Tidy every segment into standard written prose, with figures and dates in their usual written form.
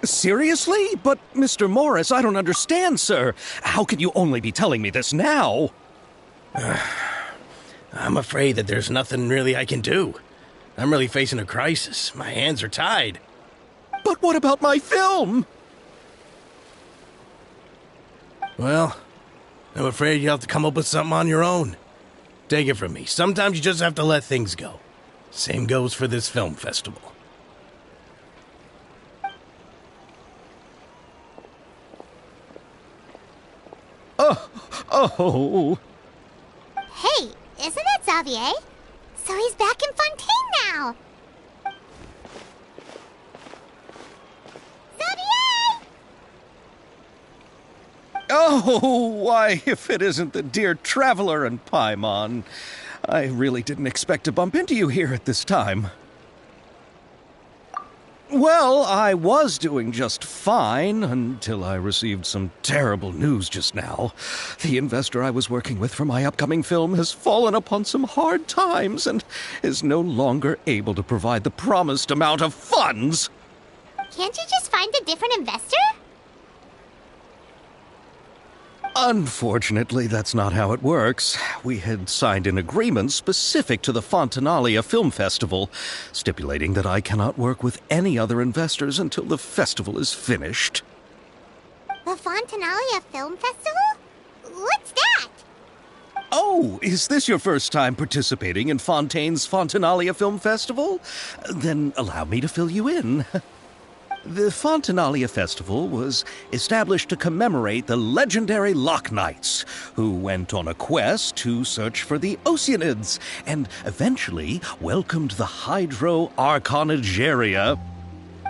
Seriously? But, Mr. Morris, I don't understand, sir. How can you only be telling me this now? I'm afraid that there's nothing really I can do. I'm really facing a crisis. My hands are tied. But what about my film? Well, I'm afraid you'll have to come up with something on your own. Take it from me. Sometimes you just have to let things go. Same goes for this film festival. Oh. Hey, isn't that Xavier? So he's back in Fontaine now. Xavier! Oh, why, if it isn't the dear Traveler and Paimon. I really didn't expect to bump into you here at this time. Well, I was doing just fine until I received some terrible news just now. The investor I was working with for my upcoming film has fallen upon some hard times and is no longer able to provide the promised amount of funds. Can't you just find a different investor? Unfortunately, that's not how it works. We had signed an agreement specific to the Fontanalia Film Festival, stipulating that I cannot work with any other investors until the festival is finished. The Fontanalia Film Festival? What's that? Oh, is this your first time participating in Fontaine's Fontanalia Film Festival? Then allow me to fill you in. The Fontanalia Festival was established to commemorate the legendary Loch Knights, who went on a quest to search for the Oceanids and eventually welcomed the Hydro Archonigeria.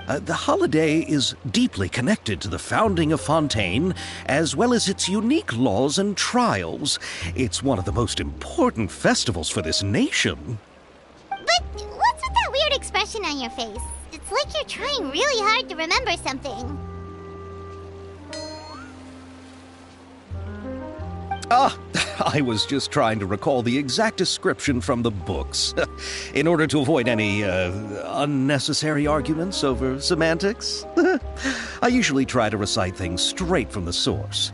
The holiday is deeply connected to the founding of Fontaine, as well as its unique laws and trials. It's one of the most important festivals for this nation. But what's with that weird expression on your face? It's like you're trying really hard to remember something. I was just trying to recall the exact description from the books, in order to avoid any unnecessary arguments over semantics. I usually try to recite things straight from the source.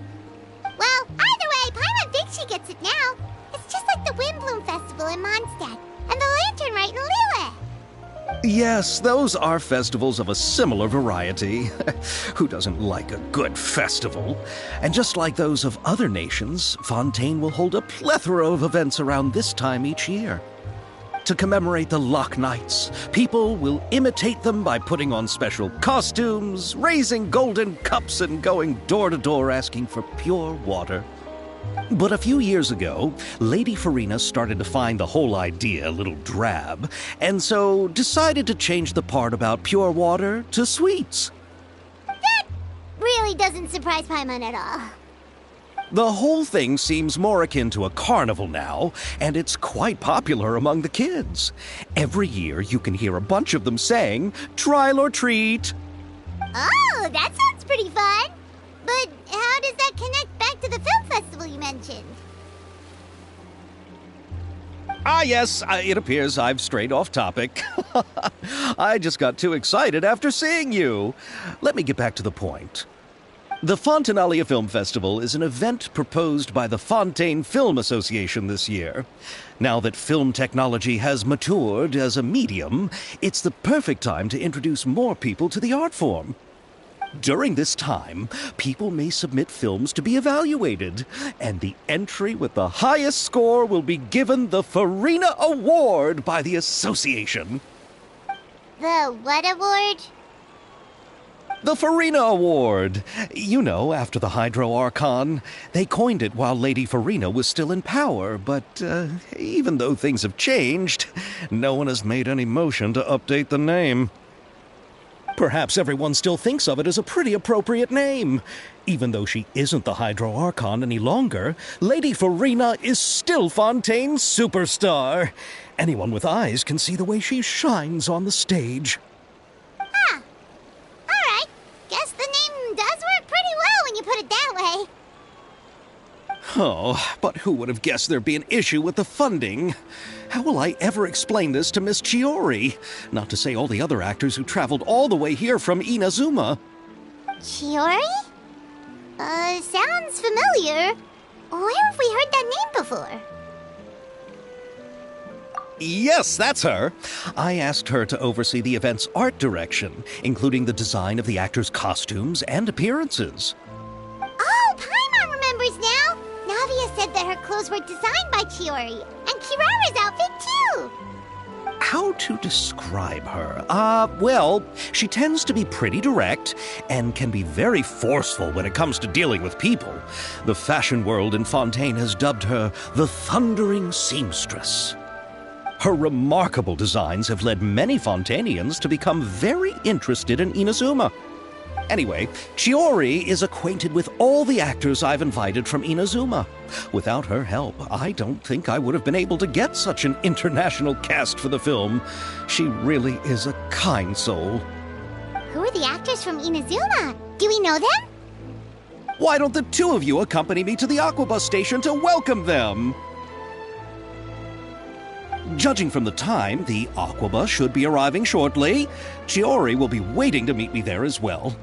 Well, either way, Paimon thinks she gets it now. It's just like the Windbloom Festival in Mondstadt, and the Lantern Rite in Lille. Yes, those are festivals of a similar variety. Who doesn't like a good festival? And just like those of other nations, Fontaine will hold a plethora of events around this time each year. To commemorate the Loch Knights, people will imitate them by putting on special costumes, raising golden cups, and going door to door asking for pure water. But a few years ago, Lady Farina started to find the whole idea a little drab, and so decided to change the part about pure water to sweets. That really doesn't surprise Paimon at all. The whole thing seems more akin to a carnival now, and it's quite popular among the kids. Every year you can hear a bunch of them saying, "Trial or treat." Oh, that sounds pretty fun. But how does that connect back to the film festival you mentioned? Yes, it appears I've strayed off topic. I just got too excited after seeing you. Let me get back to the point. The Fontanalia Film Festival is an event proposed by the Fontaine Film Association this year. Now that film technology has matured as a medium, it's the perfect time to introduce more people to the art form. During this time, people may submit films to be evaluated, and the entry with the highest score will be given the Farina Award by the association. The what award? The Farina Award! You know, after the Hydro Archon. They coined it while Lady Farina was still in power, but even though things have changed, no one has made any motion to update the name. Perhaps everyone still thinks of it as a pretty appropriate name. Even though she isn't the Hydro Archon any longer, Lady Farina is still Fontaine's superstar. Anyone with eyes can see the way she shines on the stage. Ah, alright. Guess the name does work pretty well when you put it that way. Oh, but who would have guessed there'd be an issue with the funding? How will I ever explain this to Miss Chiori? Not to say all the other actors who traveled all the way here from Inazuma. Chiori? Sounds familiar. Where have we heard that name before? Yes, that's her. I asked her to oversee the event's art direction, including the design of the actors' costumes and appearances. Oh, Paimon remembers now! Navia said that her clothes were designed by Chiori, and Kirara's outfit too! How to describe her? Well, she tends to be pretty direct and can be very forceful when it comes to dealing with people. The fashion world in Fontaine has dubbed her the Thundering Seamstress. Her remarkable designs have led many Fontainians to become very interested in Inazuma. Anyway, Chiori is acquainted with all the actors I've invited from Inazuma. Without her help, I don't think I would have been able to get such an international cast for the film. She really is a kind soul. Who are the actors from Inazuma? Do we know them? Why don't the two of you accompany me to the Aquabus station to welcome them? Judging from the time, the Aquabus should be arriving shortly. Chiori will be waiting to meet me there as well.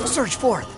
Search forth.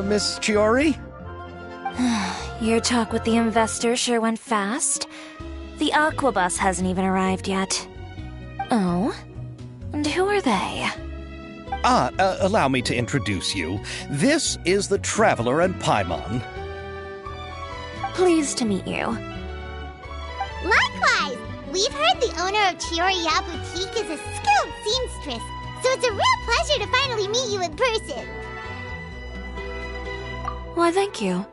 Miss Chiori? Your talk with the investor sure went fast. The Aquabus hasn't even arrived yet. Oh? And who are they? Allow me to introduce you. This is the Traveler and Paimon. Pleased to meet you. Likewise! We've heard the owner of Chioriya Boutique is a skilled seamstress, so it's a real pleasure to finally meet you in person. Why, thank you.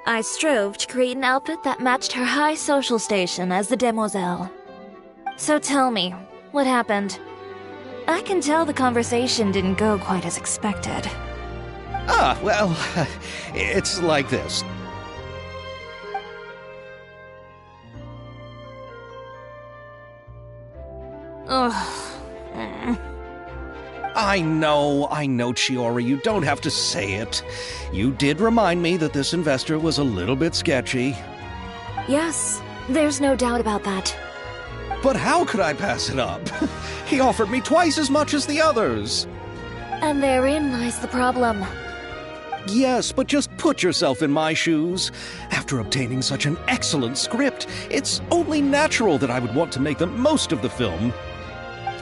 I strove to create an outfit that matched her high social station as the demoiselle. So tell me, what happened? I can tell the conversation didn't go quite as expected. Well, it's like this. Ugh. I know, Chiori, you don't have to say it. You did remind me that this investor was a little bit sketchy. Yes, there's no doubt about that. But how could I pass it up? He offered me twice as much as the others. And therein lies the problem. Yes, but just put yourself in my shoes. After obtaining such an excellent script, it's only natural that I would want to make the most of the film.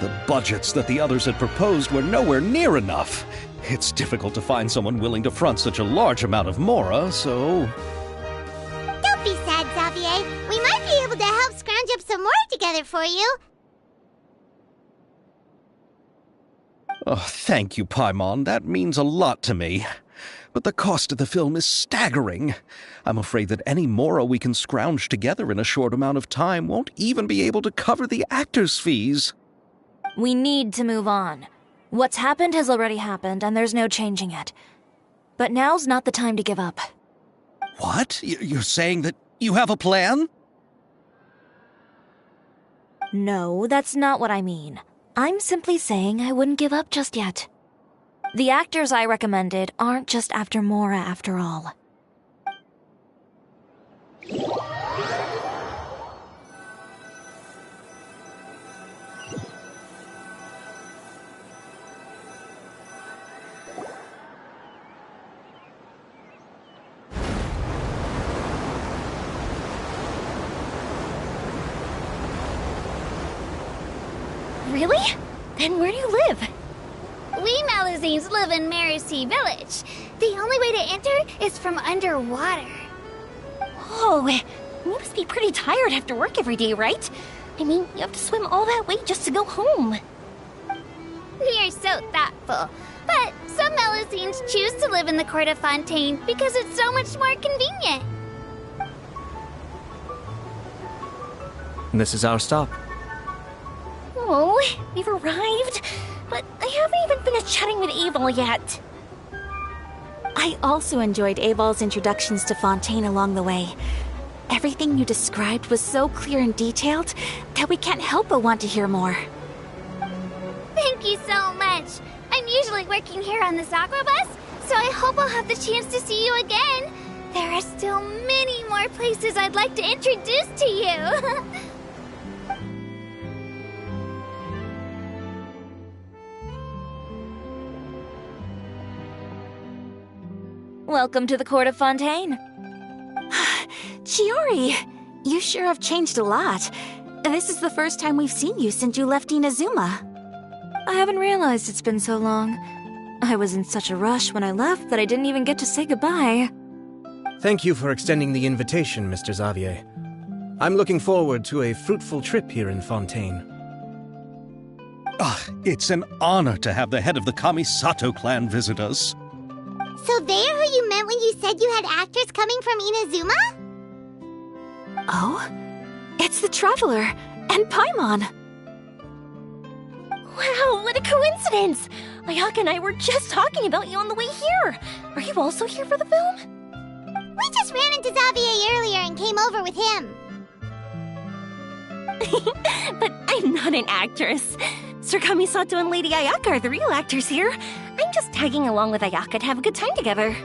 The budgets that the others had proposed were nowhere near enough. It's difficult to find someone willing to front such a large amount of mora, so... Don't be sad, Xavier. We might be able to help scrounge up some more together for you. Oh, thank you, Paimon. That means a lot to me. But the cost of the film is staggering. I'm afraid that any mora we can scrounge together in a short amount of time won't even be able to cover the actors' fees. We need to move on. What's happened has already happened, and there's no changing it. But now's not the time to give up. What? You're saying that you have a plan? No, that's not what I mean. I'm simply saying I wouldn't give up just yet. The actors I recommended aren't just after mora after all. Really? Then where do you live? We Malazines live in Marcy Village. The only way to enter is from underwater. Oh, you must be pretty tired after work every day, right? I mean, you have to swim all that way just to go home. We are so thoughtful. But some Malazines choose to live in the Court of Fontaine because it's so much more convenient. This is our stop. Oh, we've arrived. But I haven't even finished chatting with Abel yet. I also enjoyed Abel's introductions to Fontaine along the way. Everything you described was so clear and detailed that we can't help but want to hear more. Thank you so much. I'm usually working here on the Sakura bus, so I hope I'll have the chance to see you again. There are still many more places I'd like to introduce to you. Welcome to the Court of Fontaine. Chiori, you sure have changed a lot. This is the first time we've seen you since you left Inazuma. I haven't realized it's been so long. I was in such a rush when I left that I didn't even get to say goodbye. Thank you for extending the invitation, Mr. Xavier. I'm looking forward to a fruitful trip here in Fontaine. It's an honor to have the head of the Kamisato clan visit us. So they're who you meant when you said you had actors coming from Inazuma? Oh? It's the Traveler and Paimon. Wow, what a coincidence! Ayaka and I were just talking about you on the way here. Are you also here for the film? We just ran into Xavier earlier and came over with him. But I'm not an actress. Sir Kamisato and Lady Ayaka are the real actors here. I'm just tagging along with Ayaka to have a good time together.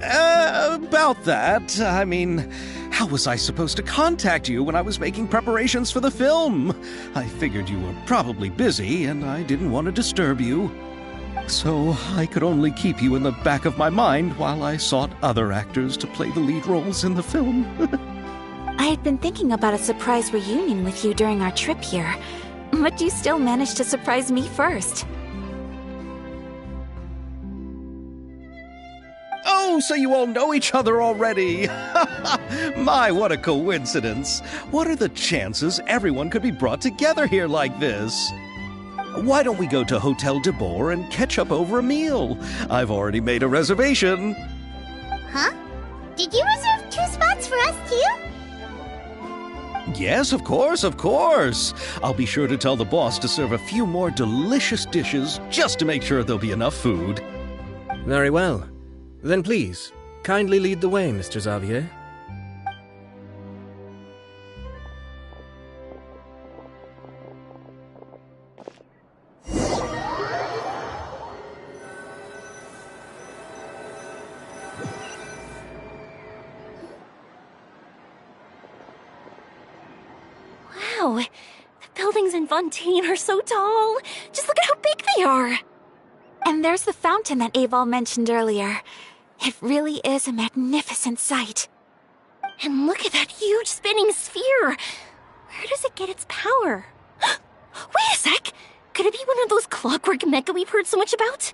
About that, I mean, how was I supposed to contact you when I was making preparations for the film? I figured you were probably busy, and I didn't want to disturb you. So I could only keep you in the back of my mind while I sought other actors to play the lead roles in the film. I had been thinking about a surprise reunion with you during our trip here, but you still managed to surprise me first. Oh, so you all know each other already! My, what a coincidence! What are the chances everyone could be brought together here like this? Why don't we go to Hotel de Boer and catch up over a meal? I've already made a reservation. Huh? Did you reserve 2 spots for us too? Yes, of course, of course. I'll be sure to tell the boss to serve a few more delicious dishes just to make sure there'll be enough food. Very well. Then please, kindly lead the way, Mr. Xavier. Wow, the buildings in Fontaine are so tall. Just look at how big they are. And there's the fountain that Aval mentioned earlier. It really is a magnificent sight. And look at that huge spinning sphere. Where does it get its power? Wait a sec! Could it be one of those clockwork mecha we've heard so much about?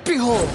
Behold!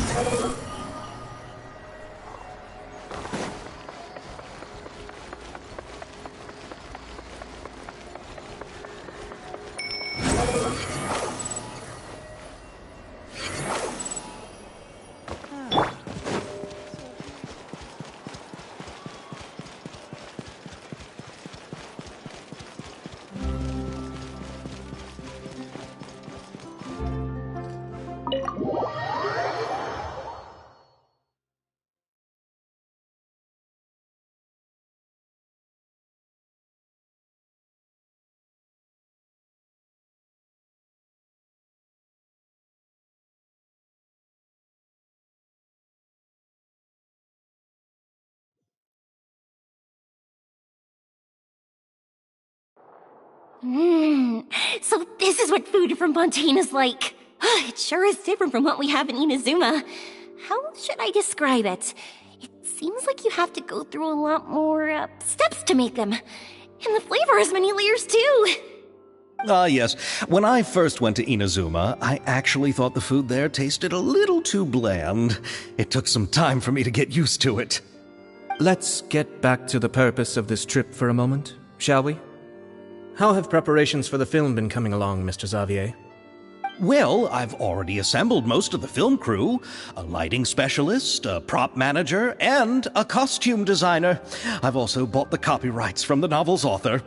So this is what food from Fontaine is like. It sure is different from what we have in Inazuma. How should I describe it? It seems like you have to go through a lot more steps to make them. And the flavor has many layers too. Yes. When I first went to Inazuma, I actually thought the food there tasted a little too bland. It took some time for me to get used to it. Let's get back to the purpose of this trip for a moment, shall we? How have preparations for the film been coming along, Mr. Xavier? Well, I've already assembled most of the film crew, a lighting specialist, a prop manager, and a costume designer. I've also bought the copyrights from the novel's author.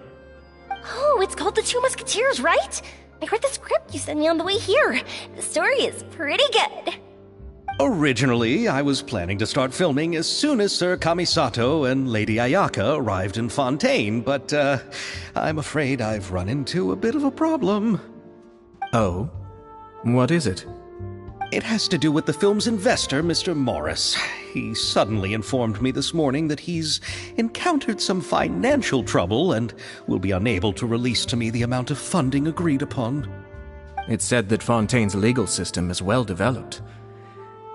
Oh, it's called The Two Musketeers, right? I read the script you sent me on the way here. The story is pretty good. Originally, I was planning to start filming as soon as Sir Kamisato and Lady Ayaka arrived in Fontaine, but I'm afraid I've run into a bit of a problem. Oh? What is it? It has to do with the film's investor, Mr. Morris. He suddenly informed me this morning that he's encountered some financial trouble and will be unable to release to me the amount of funding agreed upon. It's said that Fontaine's legal system is well developed.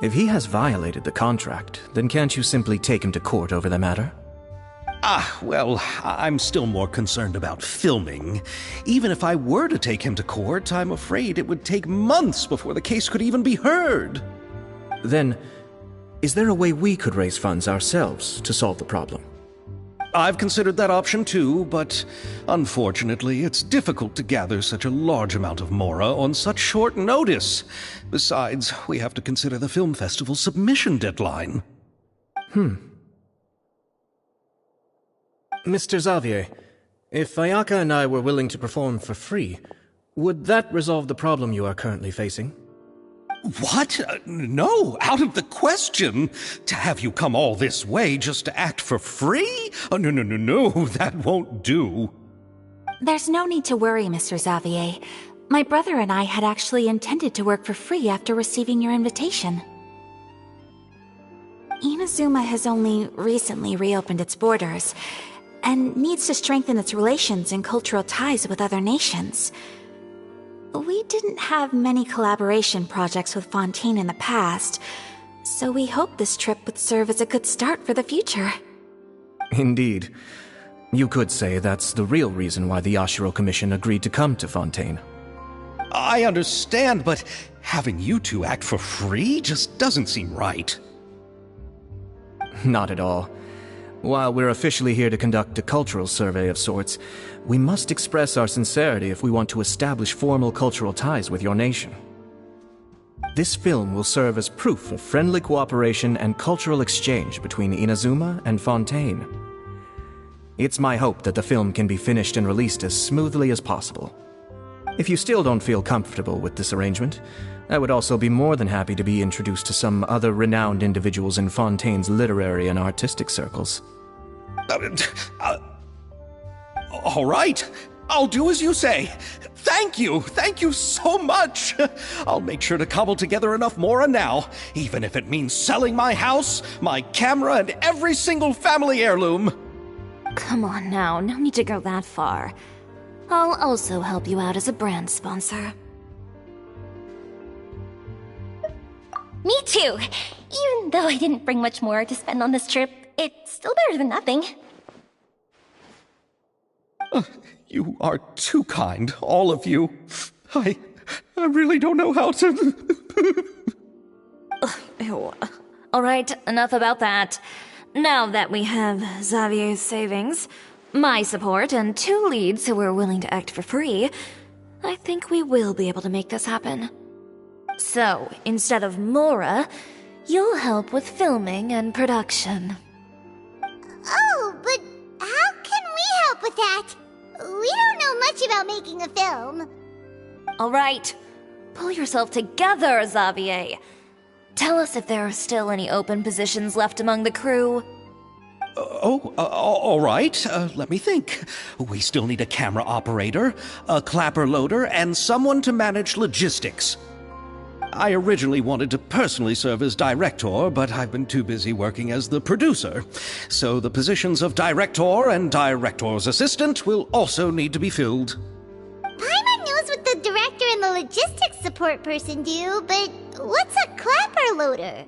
If he has violated the contract, then can't you simply take him to court over the matter? Well, I'm still more concerned about filming. Even if I were to take him to court, I'm afraid it would take months before the case could even be heard. Then, is there a way we could raise funds ourselves to solve the problem? I've considered that option too, but unfortunately, it's difficult to gather such a large amount of mora on such short notice. Besides, we have to consider the film festival's submission deadline. Mr. Xavier, if Ayaka and I were willing to perform for free, would that resolve the problem you are currently facing? What? No, out of the question. To have you come all this way just to act for free? Oh, no, that won't do. There's no need to worry, Mr. Xavier. My brother and I had actually intended to work for free after receiving your invitation. Inazuma has only recently reopened its borders, and needs to strengthen its relations and cultural ties with other nations. We didn't have many collaboration projects with Fontaine in the past, so we hoped this trip would serve as a good start for the future. Indeed. You could say that's the real reason why the Yashiro Commission agreed to come to Fontaine. I understand, but having you two act for free just doesn't seem right. Not at all. While we're officially here to conduct a cultural survey of sorts, we must express our sincerity if we want to establish formal cultural ties with your nation. This film will serve as proof of friendly cooperation and cultural exchange between Inazuma and Fontaine. It's my hope that the film can be finished and released as smoothly as possible. If you still don't feel comfortable with this arrangement, I would also be more than happy to be introduced to some other renowned individuals in Fontaine's literary and artistic circles. All right. I'll do as you say. Thank you. Thank you so much. I'll make sure to cobble together enough mora now, even if it means selling my house, my camera, and every single family heirloom. Come on now, no need to go that far. I'll also help you out as a brand sponsor. Me too. Even though I didn't bring much more to spend on this trip, it's still better than nothing. You are too kind, all of you. I really don't know how to... Ew. Alright, enough about that. Now that we have Xavier's savings, my support, and 2 leads who are willing to act for free, I think we will be able to make this happen. So, instead of Mora, you'll help with filming and production. Oh, but how can we help with that? We don't know much about making a film. Alright, pull yourself together, Xavier. Tell us if there are still any open positions left among the crew. All right. Let me think. We still need a camera operator, a clapper loader, and someone to manage logistics. I originally wanted to personally serve as director, but I've been too busy working as the producer. So the positions of director and director's assistant will also need to be filled. Paimon knows what the director and the logistics support person do, but what's a clapper loader?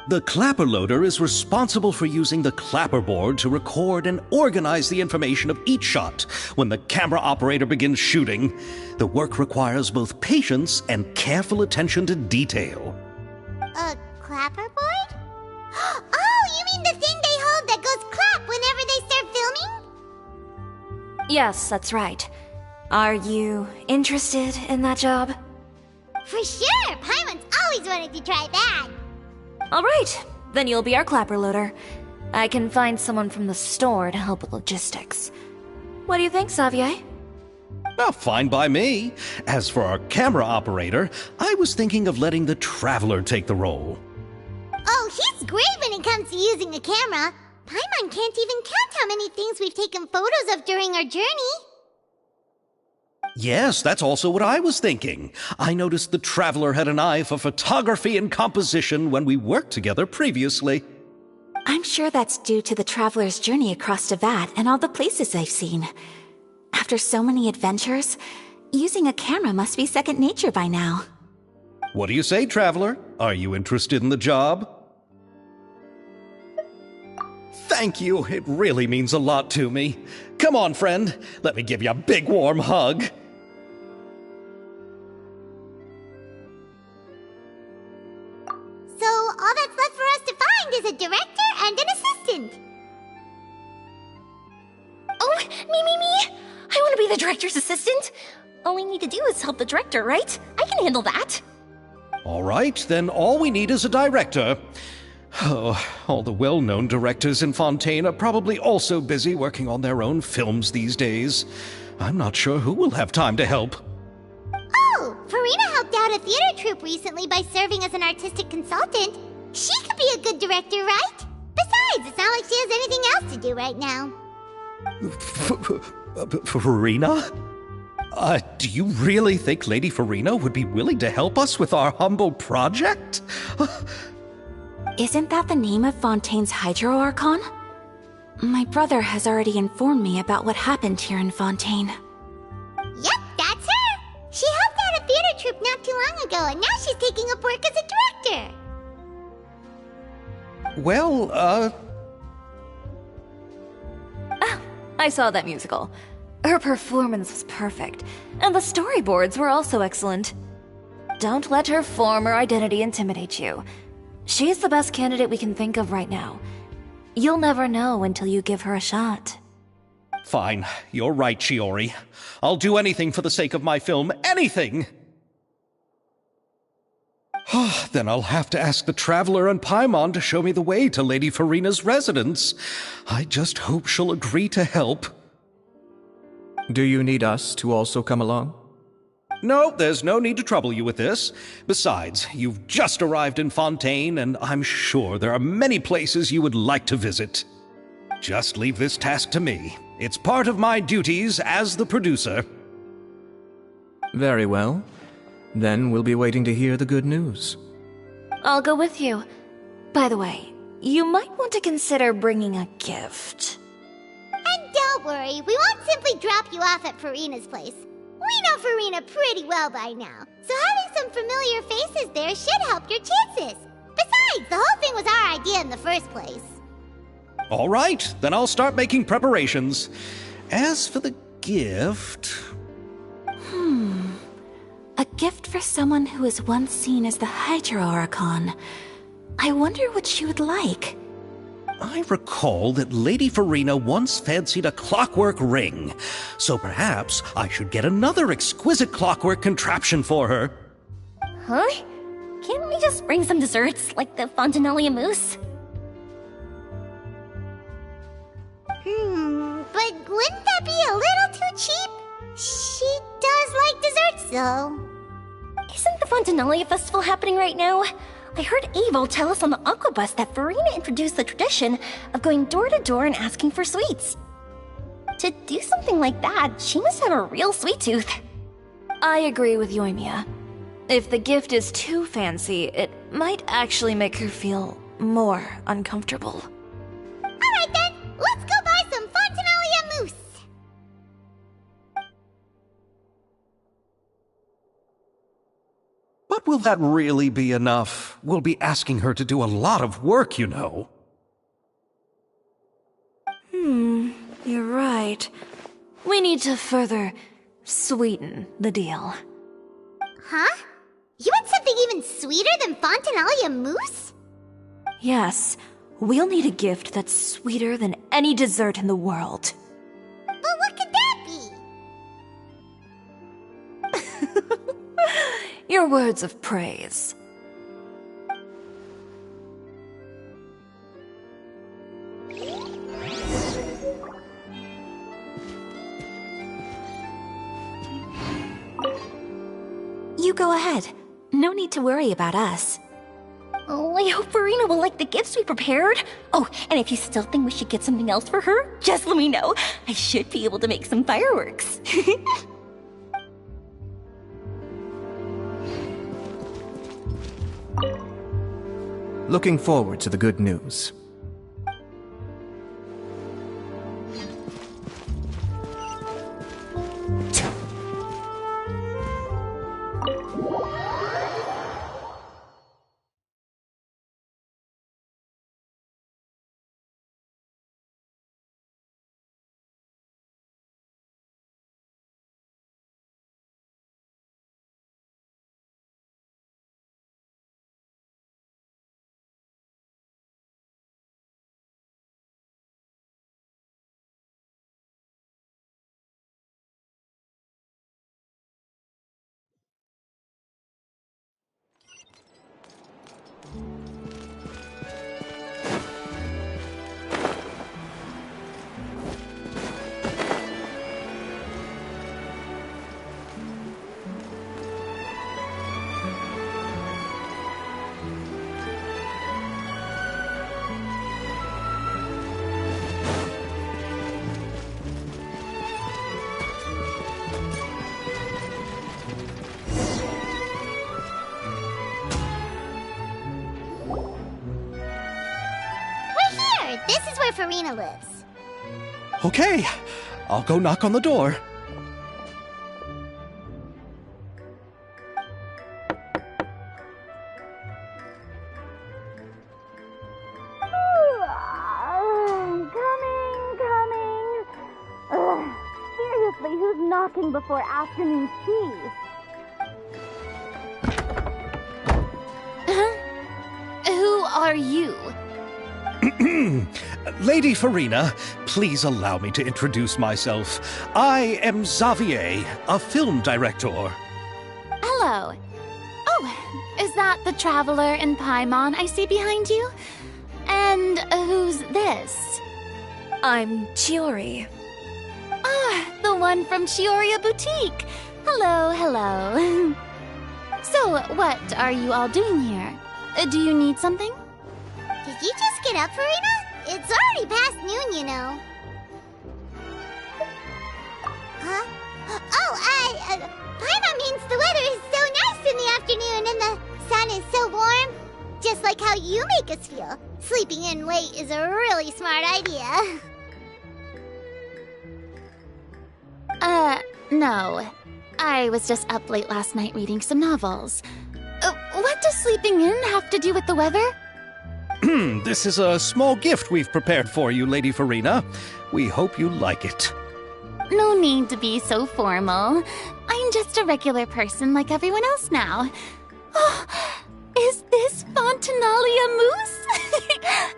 The clapper loader is responsible for using the clapper board to record and organize the information of each shot when the camera operator begins shooting. The work requires both patience and careful attention to detail. A clapper board? Oh, you mean the thing they hold that goes clap whenever they start filming? Yes, that's right. Are you interested in that job? For sure! Paimon's always wanted to try that. Alright, then you'll be our clapper loader. I can find someone from the store to help with logistics. What do you think, Xavier? Well, fine by me. As for our camera operator, I was thinking of letting the Traveler take the role. Oh, he's great when it comes to using a camera. Paimon can't even count how many things we've taken photos of during our journey. Yes, that's also what I was thinking. I noticed the Traveler had an eye for photography and composition when we worked together previously. I'm sure that's due to the traveler's journey across Teyvat and all the places they've seen. After so many adventures, using a camera must be second nature by now. What do you say, Traveler? Are you interested in the job? Thank you. It really means a lot to me. Come on, friend. Let me give you a big warm hug. So all that's left for us to find is a director and an assistant. Oh, me! I want to be the director's assistant. All we need to do is help the director, right? I can handle that. All right, then all we need is a director. Oh, all the well-known directors in Fontaine are probably also busy working on their own films these days. I'm not sure who will have time to help. Oh, Farina helped out a theater troupe recently by serving as an artistic consultant. She could be a good director, right? Besides, it's not like she has anything else to do right now. Farina? Do you really think Lady Farina would be willing to help us with our humble project? Isn't that the name of Fontaine's Hydro Archon? My brother has already informed me about what happened here in Fontaine. Yep, that's her! She helped out a theater troupe not too long ago, and now she's taking up work as a director. Well, I saw that musical. Her performance was perfect, and the storyboards were also excellent. Don't let her form or identity intimidate you. She's the best candidate we can think of right now. You'll never know until you give her a shot. Fine. You're right, Shiori. I'll do anything for the sake of my film. Anything! Then I'll have to ask the Traveler and Paimon to show me the way to Lady Farina's residence. I just hope she'll agree to help. Do you need us to also come along? No, there's no need to trouble you with this. Besides, you've just arrived in Fontaine, and I'm sure there are many places you would like to visit. Just leave this task to me. It's part of my duties as the producer. Very well. Then we'll be waiting to hear the good news. I'll go with you. By the way, you might want to consider bringing a gift. And don't worry, we won't simply drop you off at Farina's place. We know Farina pretty well by now, so having some familiar faces there should help your chances. Besides, the whole thing was our idea in the first place. All right, then I'll start making preparations. As for the gift... A gift for someone who was once seen as the Hydra Oricon. I wonder what she would like. I recall that Lady Farina once fancied a clockwork ring, so perhaps I should get another exquisite clockwork contraption for her. Huh? Can't we just bring some desserts, like the Fontanalia mousse? But wouldn't that be a little too cheap? She does like desserts, though. Isn't the Fontanalia Festival happening right now? I heard Evil tell us on the Aquabus that Farina introduced the tradition of going door to door and asking for sweets. To do something like that, she must have a real sweet tooth. I agree with Yoimiya. If the gift is too fancy, it might actually make her feel more uncomfortable. Alright then, let's go buy some Fontanalia mousse. But will that really be enough? We'll be asking her to do a lot of work, you know. You're right. We need to further sweeten the deal. Huh? You want something even sweeter than Fontanalia mousse? Yes, we'll need a gift that's sweeter than any dessert in the world. But what could that be? Your words of praise. You go ahead. No need to worry about us. Oh, I hope Farina will like the gifts we prepared. Oh, and if you still think we should get something else for her, just let me know. I should be able to make some fireworks. Looking forward to the good news. This is where Farina lives. Okay, I'll go knock on the door. Coming. Ugh, seriously, who's knocking before afternoon tea? Who are you? Lady Farina, please allow me to introduce myself. I am Xavier, a film director. Hello. Oh, is that the traveler in Paimon I see behind you? And who's this? I'm Chiori. Ah, the one from Chioria Boutique. Hello. So, what are you all doing here? Do you need something? Did you just get up, Farina? It's already past noon, you know. Huh? Paimon means the weather is so nice in the afternoon and the sun is so warm. Just like how you make us feel. Sleeping in late is a really smart idea. No. I was just up late last night reading some novels. What does sleeping in have to do with the weather? This is a small gift we've prepared for you, Lady Farina. We hope you like it. No need to be so formal. I'm just a regular person like everyone else now. Oh, is this Fontinalia mousse?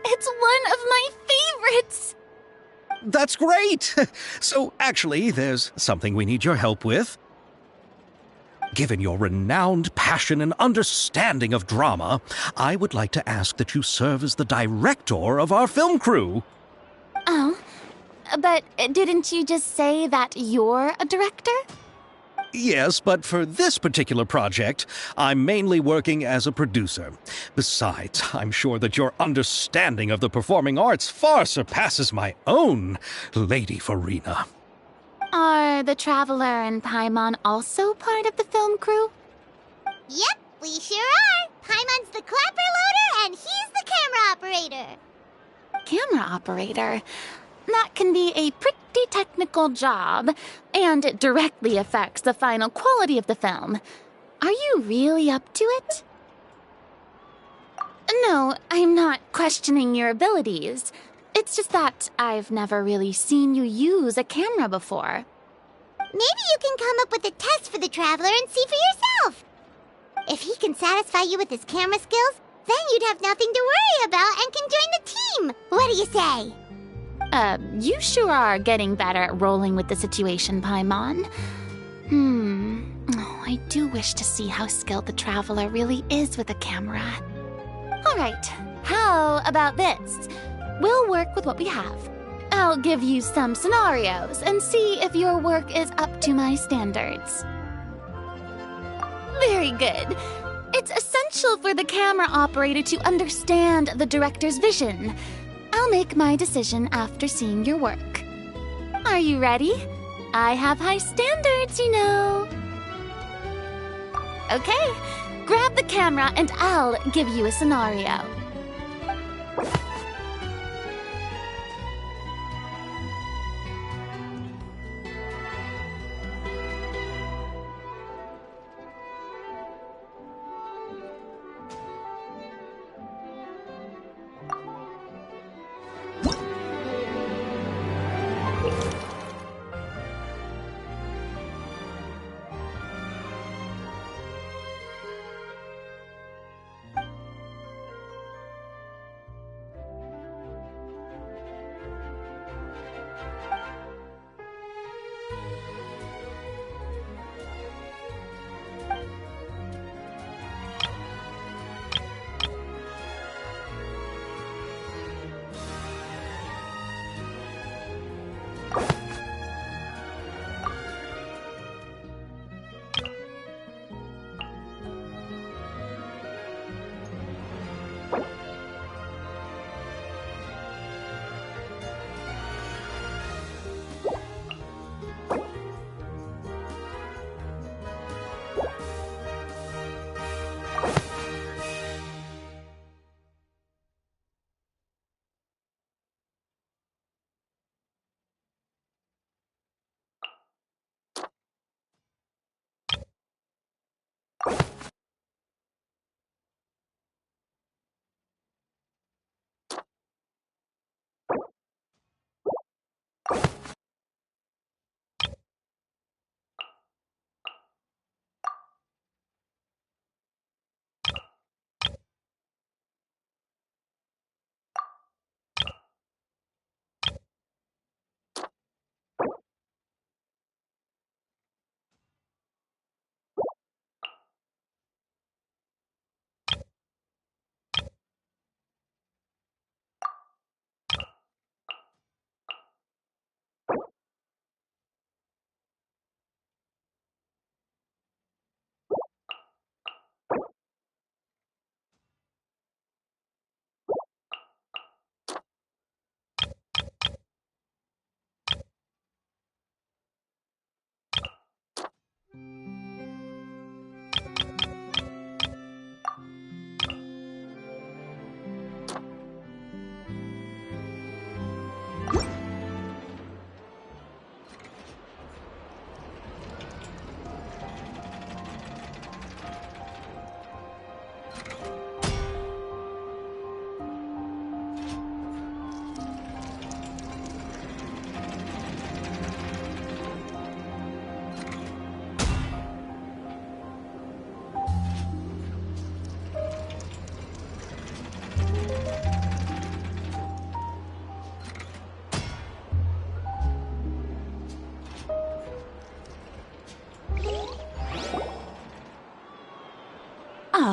It's one of my favorites! That's great! So, actually, there's something we need your help with. Given your renowned passion and understanding of drama, I would like to ask that you serve as the director of our film crew. Oh, but didn't you just say that you're a director? Yes, but for this particular project, I'm mainly working as a producer. Besides, I'm sure that your understanding of the performing arts far surpasses my own, Lady Farina. Are the Traveler and Paimon also part of the film crew? Yep, we sure are. Paimon's the clapper loader and he's the camera operator. Camera operator? That can be a pretty technical job, and it directly affects the final quality of the film. Are you really up to it? No, I'm not questioning your abilities. It's just that I've never really seen you use a camera before. Maybe you can come up with a test for the Traveler and see for yourself. If he can satisfy you with his camera skills, then you'd have nothing to worry about and can join the team. What do you say? You sure are getting better at rolling with the situation, Paimon. Oh, I do wish to see how skilled the Traveler really is with a camera. All right, how about this? We'll work with what we have. I'll give you some scenarios and see if your work is up to my standards. Very good. It's essential for the camera operator to understand the director's vision. I'll make my decision after seeing your work. Are you ready? I have high standards, you know. Okay, grab the camera and I'll give you a scenario.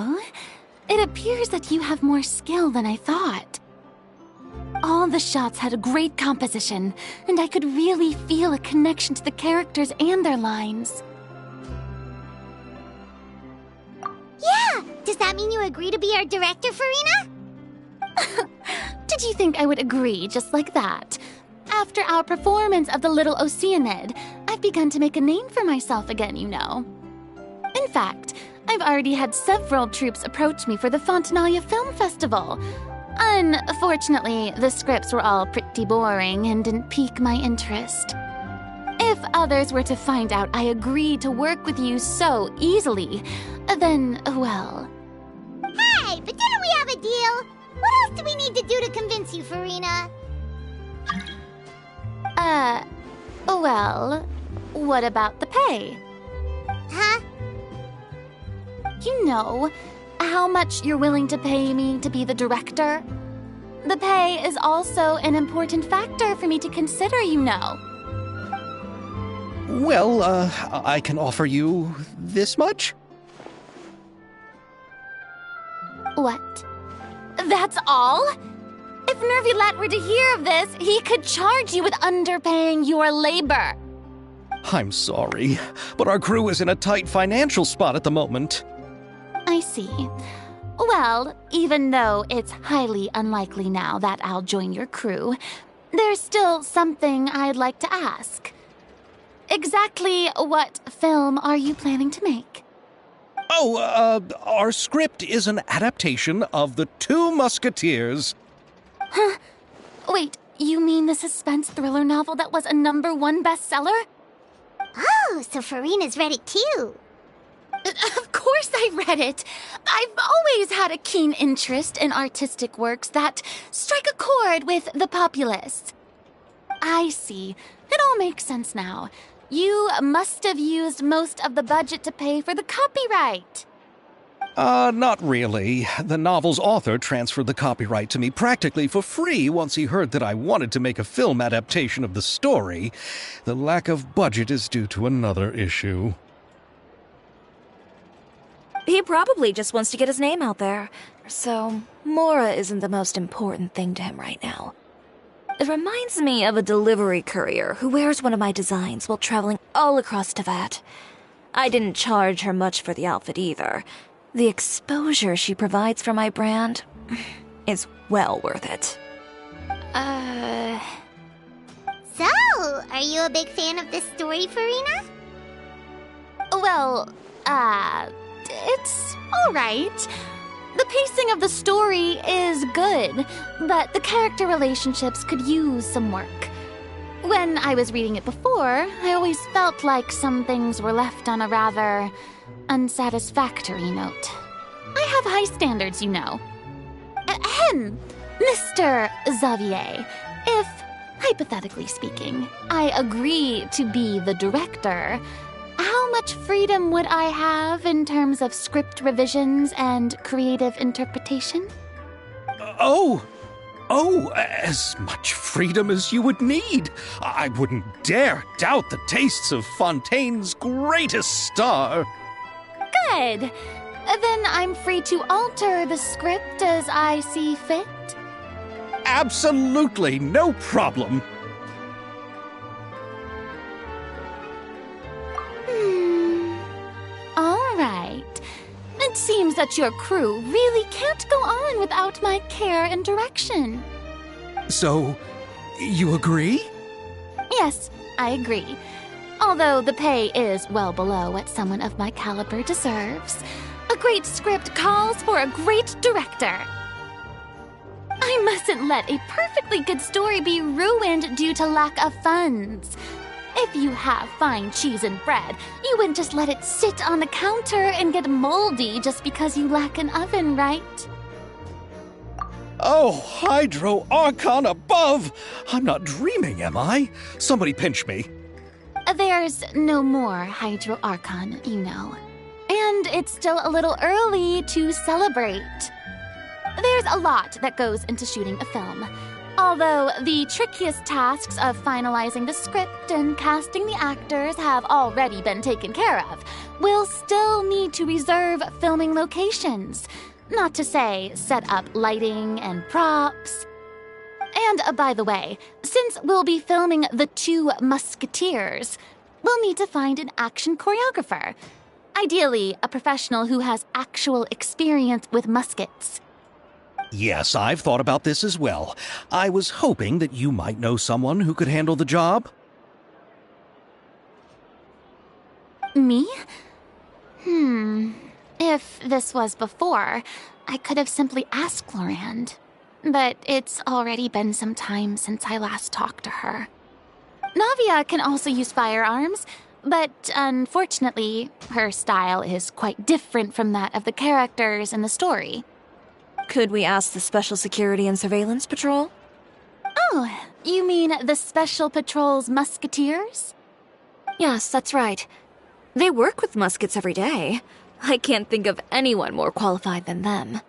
Oh? It appears that you have more skill than I thought. All the shots had a great composition, and I could really feel a connection to the characters and their lines. Yeah! Does that mean you agree to be our director, Farina? Did you think I would agree just like that? After our performance of The Little Oceanid, I've begun to make a name for myself again, you know. In fact, I've already had several troupes approach me for the Fontanalia Film Festival. Unfortunately, the scripts were all pretty boring and didn't pique my interest. If others were to find out I agreed to work with you so easily, then, well... Hey, but didn't we have a deal? What else do we need to do to convince you, Farina? Well, what about the pay? Huh? You know, how much you're willing to pay me to be the director? The pay is also an important factor for me to consider, you know. Well, I can offer you this much? What? That's all? If Nervilat were to hear of this, he could charge you with underpaying your labor. I'm sorry, but our crew is in a tight financial spot at the moment. I see. Well, even though it's highly unlikely now that I'll join your crew, there's still something I'd like to ask. Exactly what film are you planning to make? Oh, our script is an adaptation of The Two Musketeers. Huh? Wait, you mean the suspense thriller novel that was a #1 bestseller? Oh, so Farina's read it too. Of course I read it. I've always had a keen interest in artistic works that strike a chord with the populace. I see. It all makes sense now. You must have used most of the budget to pay for the copyright. Not really. The novel's author transferred the copyright to me practically for free once he heard that I wanted to make a film adaptation of the story. The lack of budget is due to another issue. He probably just wants to get his name out there. So, Mora isn't the most important thing to him right now. It reminds me of a delivery courier who wears one of my designs while traveling all across Teyvat. I didn't charge her much for the outfit either. The exposure she provides for my brand is well worth it. So, are you a big fan of this story, Farina? Well, it's all right. The pacing of the story is good, but the character relationships could use some work. When I was reading it before, I always felt like some things were left on a rather unsatisfactory note. I have high standards, you know. Ahem, Mr. Xavier, if, hypothetically speaking, I agree to be the director, how much freedom would I have in terms of script revisions and creative interpretation? Oh, as much freedom as you would need. I wouldn't dare doubt the tastes of Fontaine's greatest star. Good. Then I'm free to alter the script as I see fit? Absolutely, no problem. All right. It seems that your crew really can't go on without my care and direction. So, you agree? Yes, I agree. Although the pay is well below what someone of my caliber deserves. A great script calls for a great director. I mustn't let a perfectly good story be ruined due to lack of funds. If you have fine cheese and bread, you wouldn't just let it sit on the counter and get moldy just because you lack an oven, right? Oh, Hydro Archon above! I'm not dreaming, am I? Somebody pinch me. There's no more Hydro Archon, you know. And it's still a little early to celebrate. There's a lot that goes into shooting a film. Although the trickiest tasks of finalizing the script and casting the actors have already been taken care of, we'll still need to reserve filming locations. Not to say set up lighting and props. And by the way, since we'll be filming The Two Musketeers, we'll need to find an action choreographer. Ideally, a professional who has actual experience with muskets. Yes, I've thought about this as well. I was hoping that you might know someone who could handle the job. Me? If this was before, I could have simply asked Glorand. But it's already been some time since I last talked to her. Navia can also use firearms, but unfortunately, her style is quite different from that of the characters in the story. Could we ask the Special Security and Surveillance Patrol? Oh, you mean the Special Patrol's Musketeers? Yes, that's right. They work with muskets every day. I can't think of anyone more qualified than them.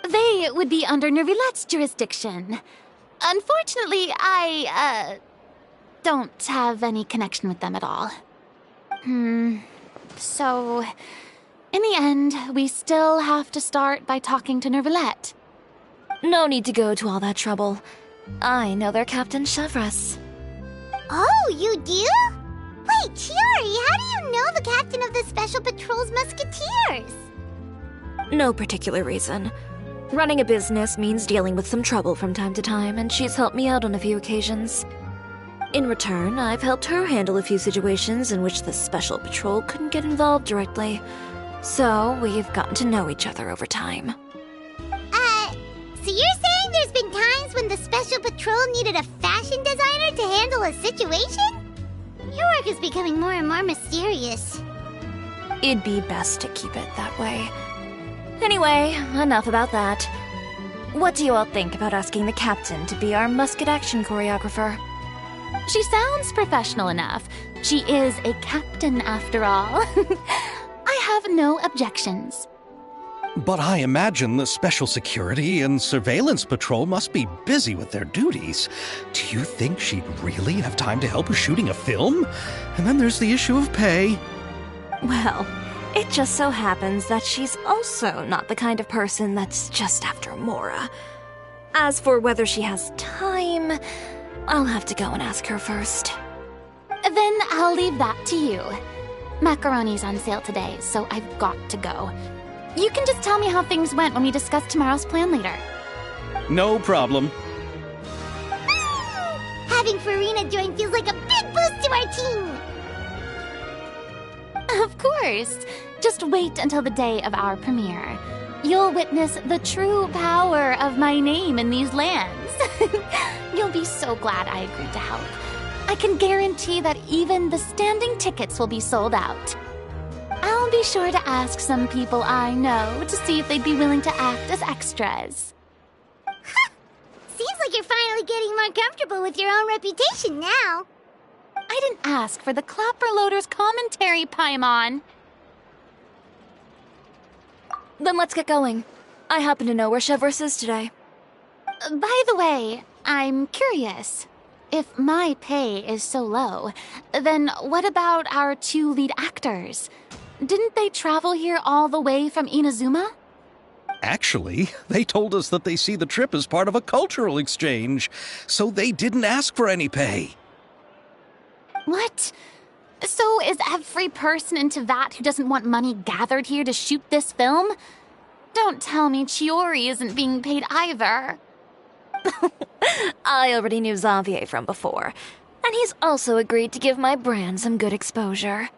They would be under Nervilette's jurisdiction. Unfortunately, I don't have any connection with them at all. So, in the end, we still have to start by talking to Nervilette. No need to go to all that trouble. I know their Captain Chevres. Oh, you do? Wait, Chiori, how do you know the captain of the Special Patrol's Musketeers? No particular reason. Running a business means dealing with some trouble from time to time, and she's helped me out on a few occasions. In return, I've helped her handle a few situations in which the Special Patrol couldn't get involved directly. So, we've gotten to know each other over time. So you're saying there's been times when the Special Patrol needed a fashion designer to handle a situation? Your work is becoming more and more mysterious. It'd be best to keep it that way. Anyway, enough about that. What do you all think about asking the captain to be our musket action choreographer? She sounds professional enough. She is a captain after all. I have no objections. But I imagine the Special Security and Surveillance Patrol must be busy with their duties. Do you think she'd really have time to help with shooting a film? And then there's the issue of pay. Well, it just so happens that she's also not the kind of person that's just after Mora. As for whether she has time, I'll have to go and ask her first. Then I'll leave that to you. Macaroni's on sale today, so I've got to go. You can just tell me how things went when we discuss tomorrow's plan later. No problem. Having Farina join feels like a big boost to our team! Of course. Just wait until the day of our premiere. You'll witness the true power of my name in these lands. You'll be so glad I agreed to help. I can guarantee that even the standing tickets will be sold out. I'll be sure to ask some people I know to see if they'd be willing to act as extras. Seems like you're finally getting more comfortable with your own reputation now. I didn't ask for the Clapper Loader's commentary, Paimon. Then let's get going. I happen to know where Chevres is today. By the way, I'm curious. If my pay is so low, then what about our two lead actors? Didn't they travel here all the way from Inazuma? Actually, they told us that they see the trip as part of a cultural exchange, so they didn't ask for any pay. What? So is every person in Tevat who doesn't want money gathered here to shoot this film? Don't tell me Chiori isn't being paid either. I already knew Xavier from before, and he's also agreed to give my brand some good exposure.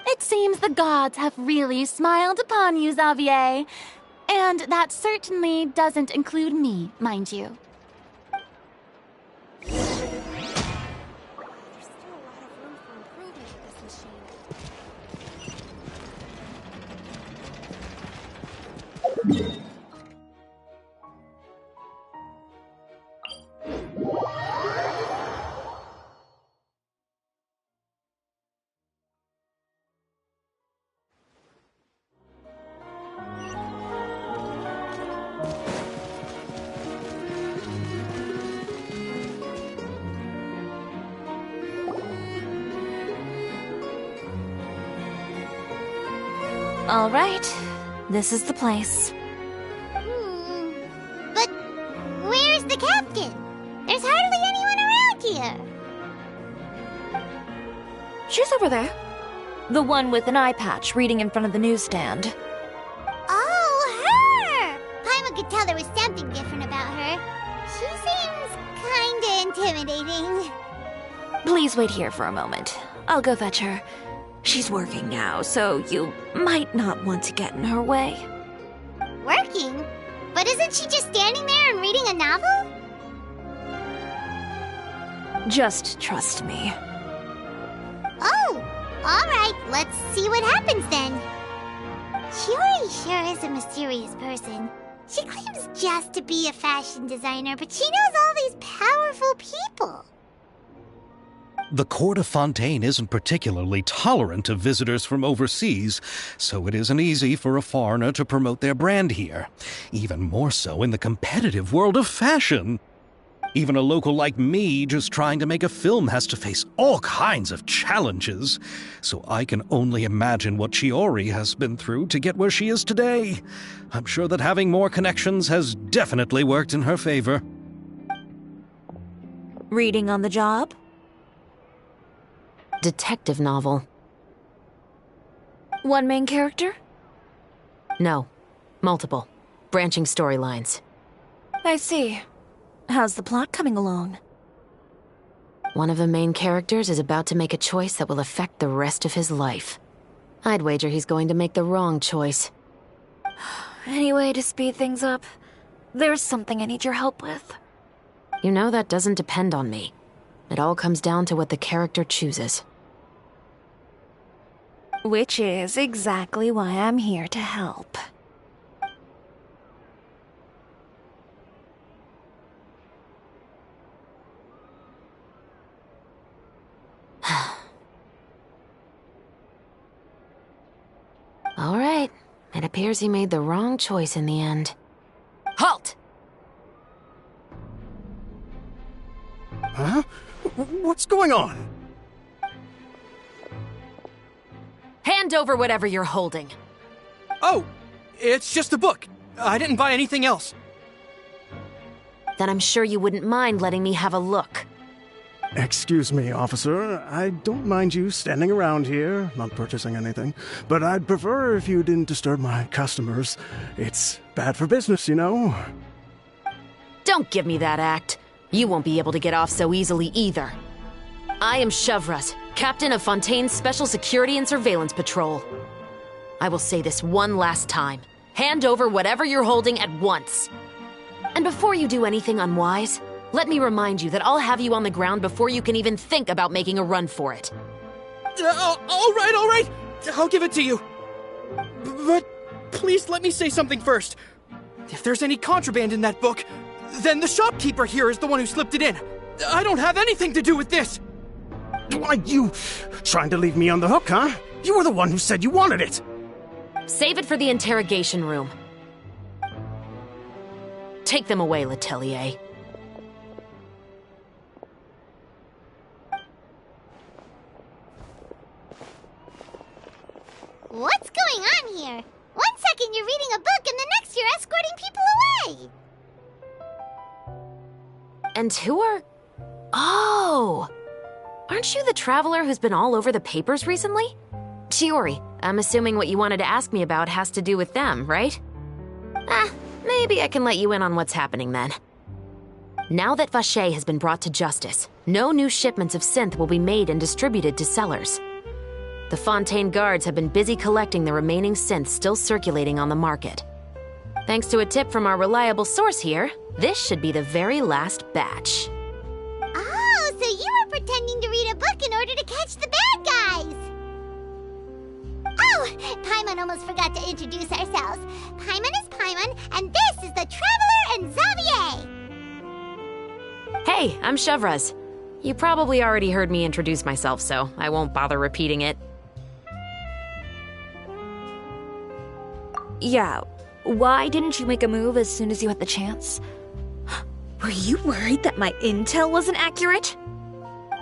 It seems the gods have really smiled upon you, Xavier. And that certainly doesn't include me, mind you. All right, this is the place. But where's the captain? There's hardly anyone around here. She's over there. The one with an eye patch reading in front of the newsstand. Oh, her! Paimon could tell there was something different about her. She seems kinda intimidating. Please wait here for a moment. I'll go fetch her. She's working now, so you might not want to get in her way. Working? But isn't she just standing there and reading a novel? Just trust me. Oh, alright, let's see what happens then. Shiori sure is a mysterious person. She claims just to be a fashion designer, but she knows all these powerful people. The court of Fontaine isn't particularly tolerant of visitors from overseas, so it isn't easy for a foreigner to promote their brand here. Even more so in the competitive world of fashion. Even a local like me just trying to make a film has to face all kinds of challenges. So I can only imagine what Shiori has been through to get where she is today. I'm sure that having more connections has definitely worked in her favor. Reading on the job? Detective novel. One main character? No. Multiple. Branching storylines. I see. How's the plot coming along? One of the main characters is about to make a choice that will affect the rest of his life. I'd wager he's going to make the wrong choice. Any way to speed things up? There's something I need your help with. You know that doesn't depend on me. It all comes down to what the character chooses. Which is exactly why I'm here to help. All right. It appears he made the wrong choice in the end. Halt! Huh? What's going on? Hand over whatever you're holding. Oh, it's just a book. I didn't buy anything else. Then I'm sure you wouldn't mind letting me have a look. Excuse me, officer. I don't mind you standing around here, not purchasing anything, but I'd prefer if you didn't disturb my customers. It's bad for business, you know. Don't give me that act. You won't be able to get off so easily either. I am Chevraz, captain of Fontaine's Special Security and Surveillance Patrol. I will say this one last time. Hand over whatever you're holding at once. And before you do anything unwise, let me remind you that I'll have you on the ground before you can even think about making a run for it. All right. I'll give it to you. But please let me say something first. If there's any contraband in that book, then the shopkeeper here is the one who slipped it in. I don't have anything to do with this. Why, you trying to leave me on the hook, huh? You were the one who said you wanted it. Save it for the interrogation room. Take them away, Letelier. What's going on here? 1 second you're reading a book and the next you're escorting people away. And who are... Oh! Aren't you the traveler who's been all over the papers recently? Shiori, I'm assuming what you wanted to ask me about has to do with them, right? Maybe I can let you in on what's happening then. Now that Vacher has been brought to justice, no new shipments of synth will be made and distributed to sellers. The Fontaine guards have been busy collecting the remaining synths still circulating on the market. Thanks to a tip from our reliable source here, this should be the very last batch. Oh, so you were pretending to read a book in order to catch the bad guys. Oh, Paimon almost forgot to introduce ourselves. Paimon is Paimon, and this is the Traveler and Xavier. Hey, I'm Chevraz. You probably already heard me introduce myself, so I won't bother repeating it. Yeah, why didn't you make a move as soon as you had the chance? Were you worried that my intel wasn't accurate?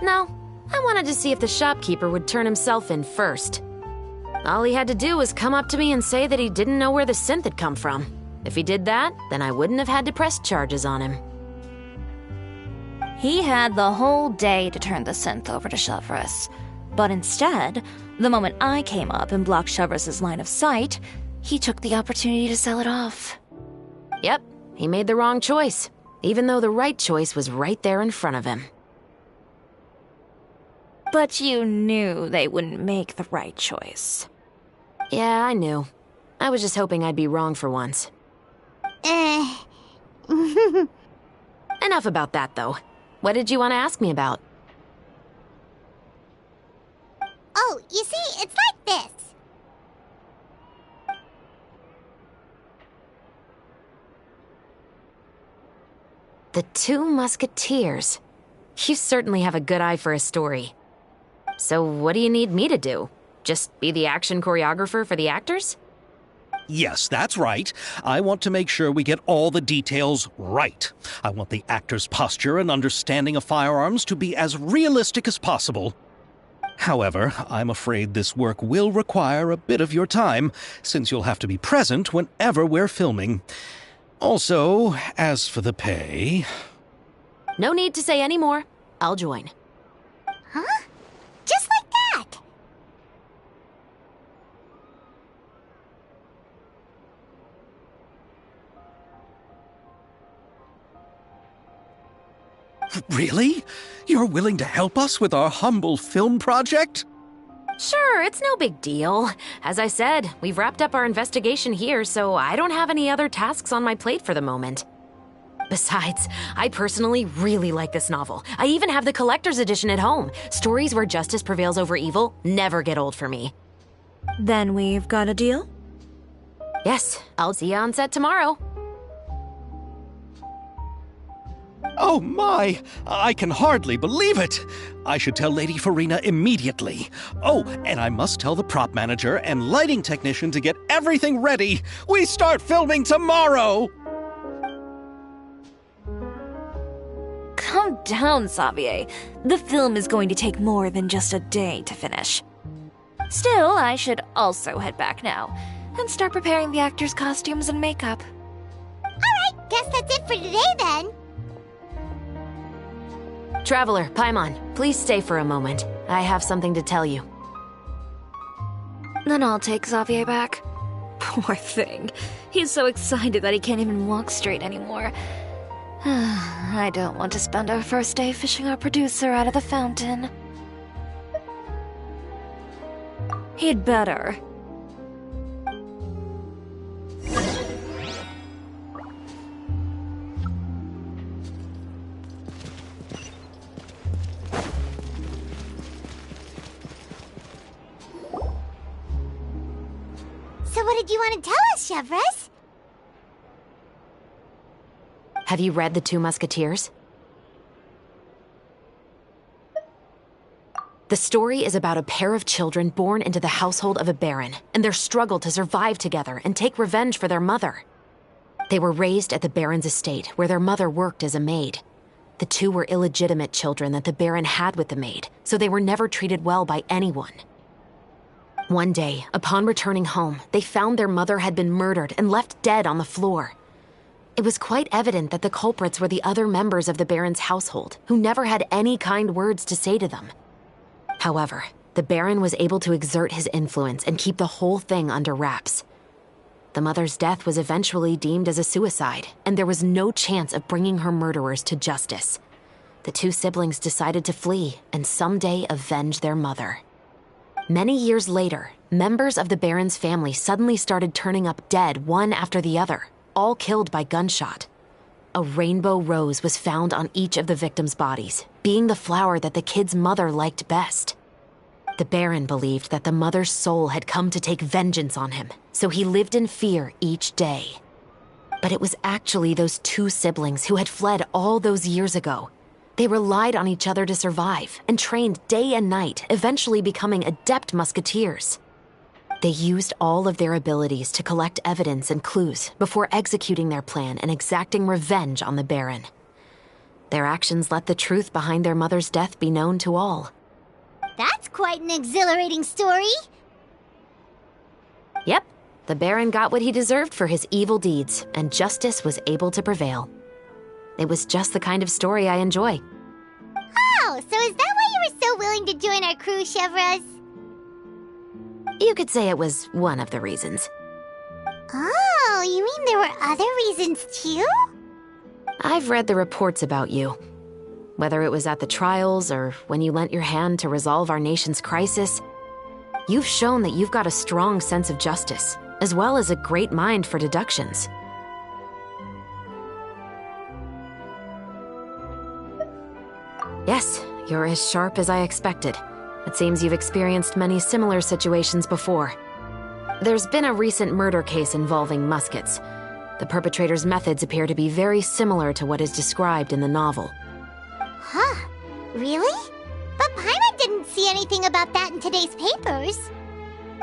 No, I wanted to see if the shopkeeper would turn himself in first. All he had to do was come up to me and say that he didn't know where the synth had come from. If he did that, then I wouldn't have had to press charges on him. He had the whole day to turn the synth over to Chevreuse. But instead, the moment I came up and blocked Chevreuse' line of sight, he took the opportunity to sell it off. Yep, he made the wrong choice, even though the right choice was right there in front of him. But you knew they wouldn't make the right choice. Yeah, I knew. I was just hoping I'd be wrong for once. Enough about that, though. What did you want to ask me about? Oh, you see, it's like this. The Two Musketeers. You certainly have a good eye for a story. So what do you need me to do? Just be the action choreographer for the actors? Yes, that's right. I want to make sure we get all the details right. I want the actor's posture and understanding of firearms to be as realistic as possible. However, I'm afraid this work will require a bit of your time, since you'll have to be present whenever we're filming. Also, as for the pay... No need to say any more. I'll join. Huh? Just like that? Really? You're willing to help us with our humble film project? Sure, it's no big deal. As I said, we've wrapped up our investigation here, so I don't have any other tasks on my plate for the moment. Besides, I personally really like this novel. I even have the collector's edition at home. Stories where justice prevails over evil never get old for me. Then we've got a deal? Yes, I'll see you on set tomorrow. Oh my! I can hardly believe it! I should tell Lady Farina immediately. Oh, and I must tell the prop manager and lighting technician to get everything ready. We start filming tomorrow! Calm down, Xavier. The film is going to take more than just a day to finish. Still, I should also head back now and start preparing the actors' costumes and makeup. Alright, guess that's it for today then. Traveler, Paimon, please stay for a moment. I have something to tell you. Then I'll take Xavier back. Poor thing. He's so excited that he can't even walk straight anymore. I don't want to spend our first day fishing our producer out of the fountain. He'd better. So what did you want to tell us, Chevreuse? Have you read The Two Musketeers? The story is about a pair of children born into the household of a baron and their struggle to survive together and take revenge for their mother. They were raised at the baron's estate where their mother worked as a maid. The two were illegitimate children that the baron had with the maid, so they were never treated well by anyone. One day, upon returning home, they found their mother had been murdered and left dead on the floor. It was quite evident that the culprits were the other members of the baron's household, who never had any kind words to say to them. However, the baron was able to exert his influence and keep the whole thing under wraps. The mother's death was eventually deemed as a suicide, and there was no chance of bringing her murderers to justice. The two siblings decided to flee and someday avenge their mother. Many years later, members of the baron's family suddenly started turning up dead one after the other, all killed by gunshot. A rainbow rose was found on each of the victims' bodies, being the flower that the kid's mother liked best. The baron believed that the mother's soul had come to take vengeance on him, so he lived in fear each day. But it was actually those two siblings who had fled all those years ago. They relied on each other to survive and trained day and night, eventually becoming adept musketeers. They used all of their abilities to collect evidence and clues before executing their plan and exacting revenge on the baron. Their actions let the truth behind their mother's death be known to all. That's quite an exhilarating story. Yep, the Baron got what he deserved for his evil deeds, and justice was able to prevail. It was just the kind of story I enjoy. Oh, so is that why you were so willing to join our crew, Chevroz? You could say it was one of the reasons. Oh, you mean there were other reasons too? I've read the reports about you. Whether it was at the trials or when you lent your hand to resolve our nation's crisis, you've shown that you've got a strong sense of justice, as well as a great mind for deductions. Yes, you're as sharp as I expected. It seems you've experienced many similar situations before. There's been a recent murder case involving muskets. The perpetrator's methods appear to be very similar to what is described in the novel. Huh? Really? But Paimon didn't see anything about that in today's papers.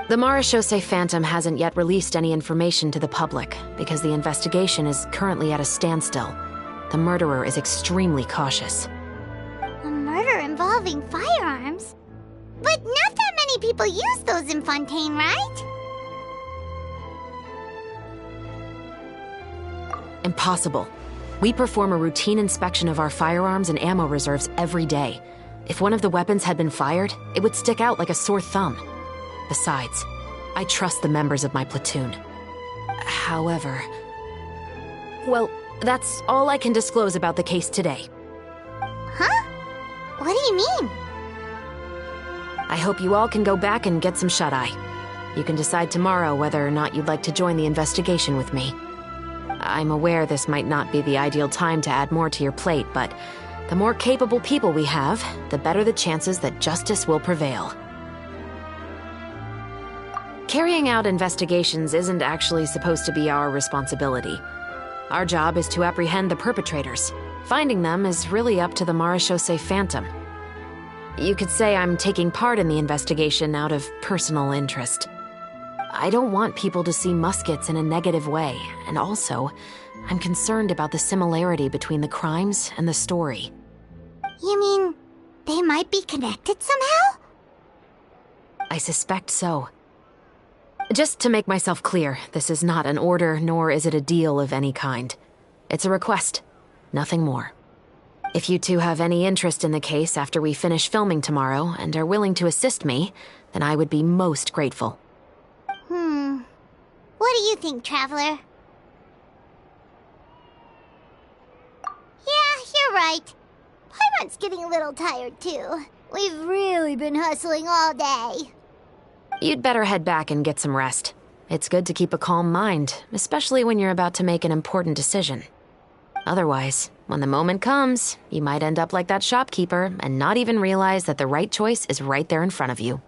The Marechaussee Phantom hasn't yet released any information to the public because the investigation is currently at a standstill. The murderer is extremely cautious. A murder involving firearms? But not that many people use those in Fontaine, right? Impossible. We perform a routine inspection of our firearms and ammo reserves every day. If one of the weapons had been fired, it would stick out like a sore thumb. Besides, I trust the members of my platoon. However... Well, that's all I can disclose about the case today. Huh? What do you mean? I hope you all can go back and get some shut-eye. You can decide tomorrow whether or not you'd like to join the investigation with me. I'm aware this might not be the ideal time to add more to your plate, but the more capable people we have, the better the chances that justice will prevail. Carrying out investigations isn't actually supposed to be our responsibility. Our job is to apprehend the perpetrators. Finding them is really up to the Marechaussee Phantom. You could say I'm taking part in the investigation out of personal interest. I don't want people to see muskets in a negative way, and also, I'm concerned about the similarity between the crimes and the story. You mean they might be connected somehow? I suspect so. Just to make myself clear, this is not an order, nor is it a deal of any kind. It's a request, nothing more. If you two have any interest in the case after we finish filming tomorrow and are willing to assist me, then I would be most grateful. What do you think, Traveler? Yeah, you're right. Paimon's getting a little tired, too. We've really been hustling all day. You'd better head back and get some rest. It's good to keep a calm mind, especially when you're about to make an important decision. Otherwise, when the moment comes, you might end up like that shopkeeper and not even realize that the right choice is right there in front of you.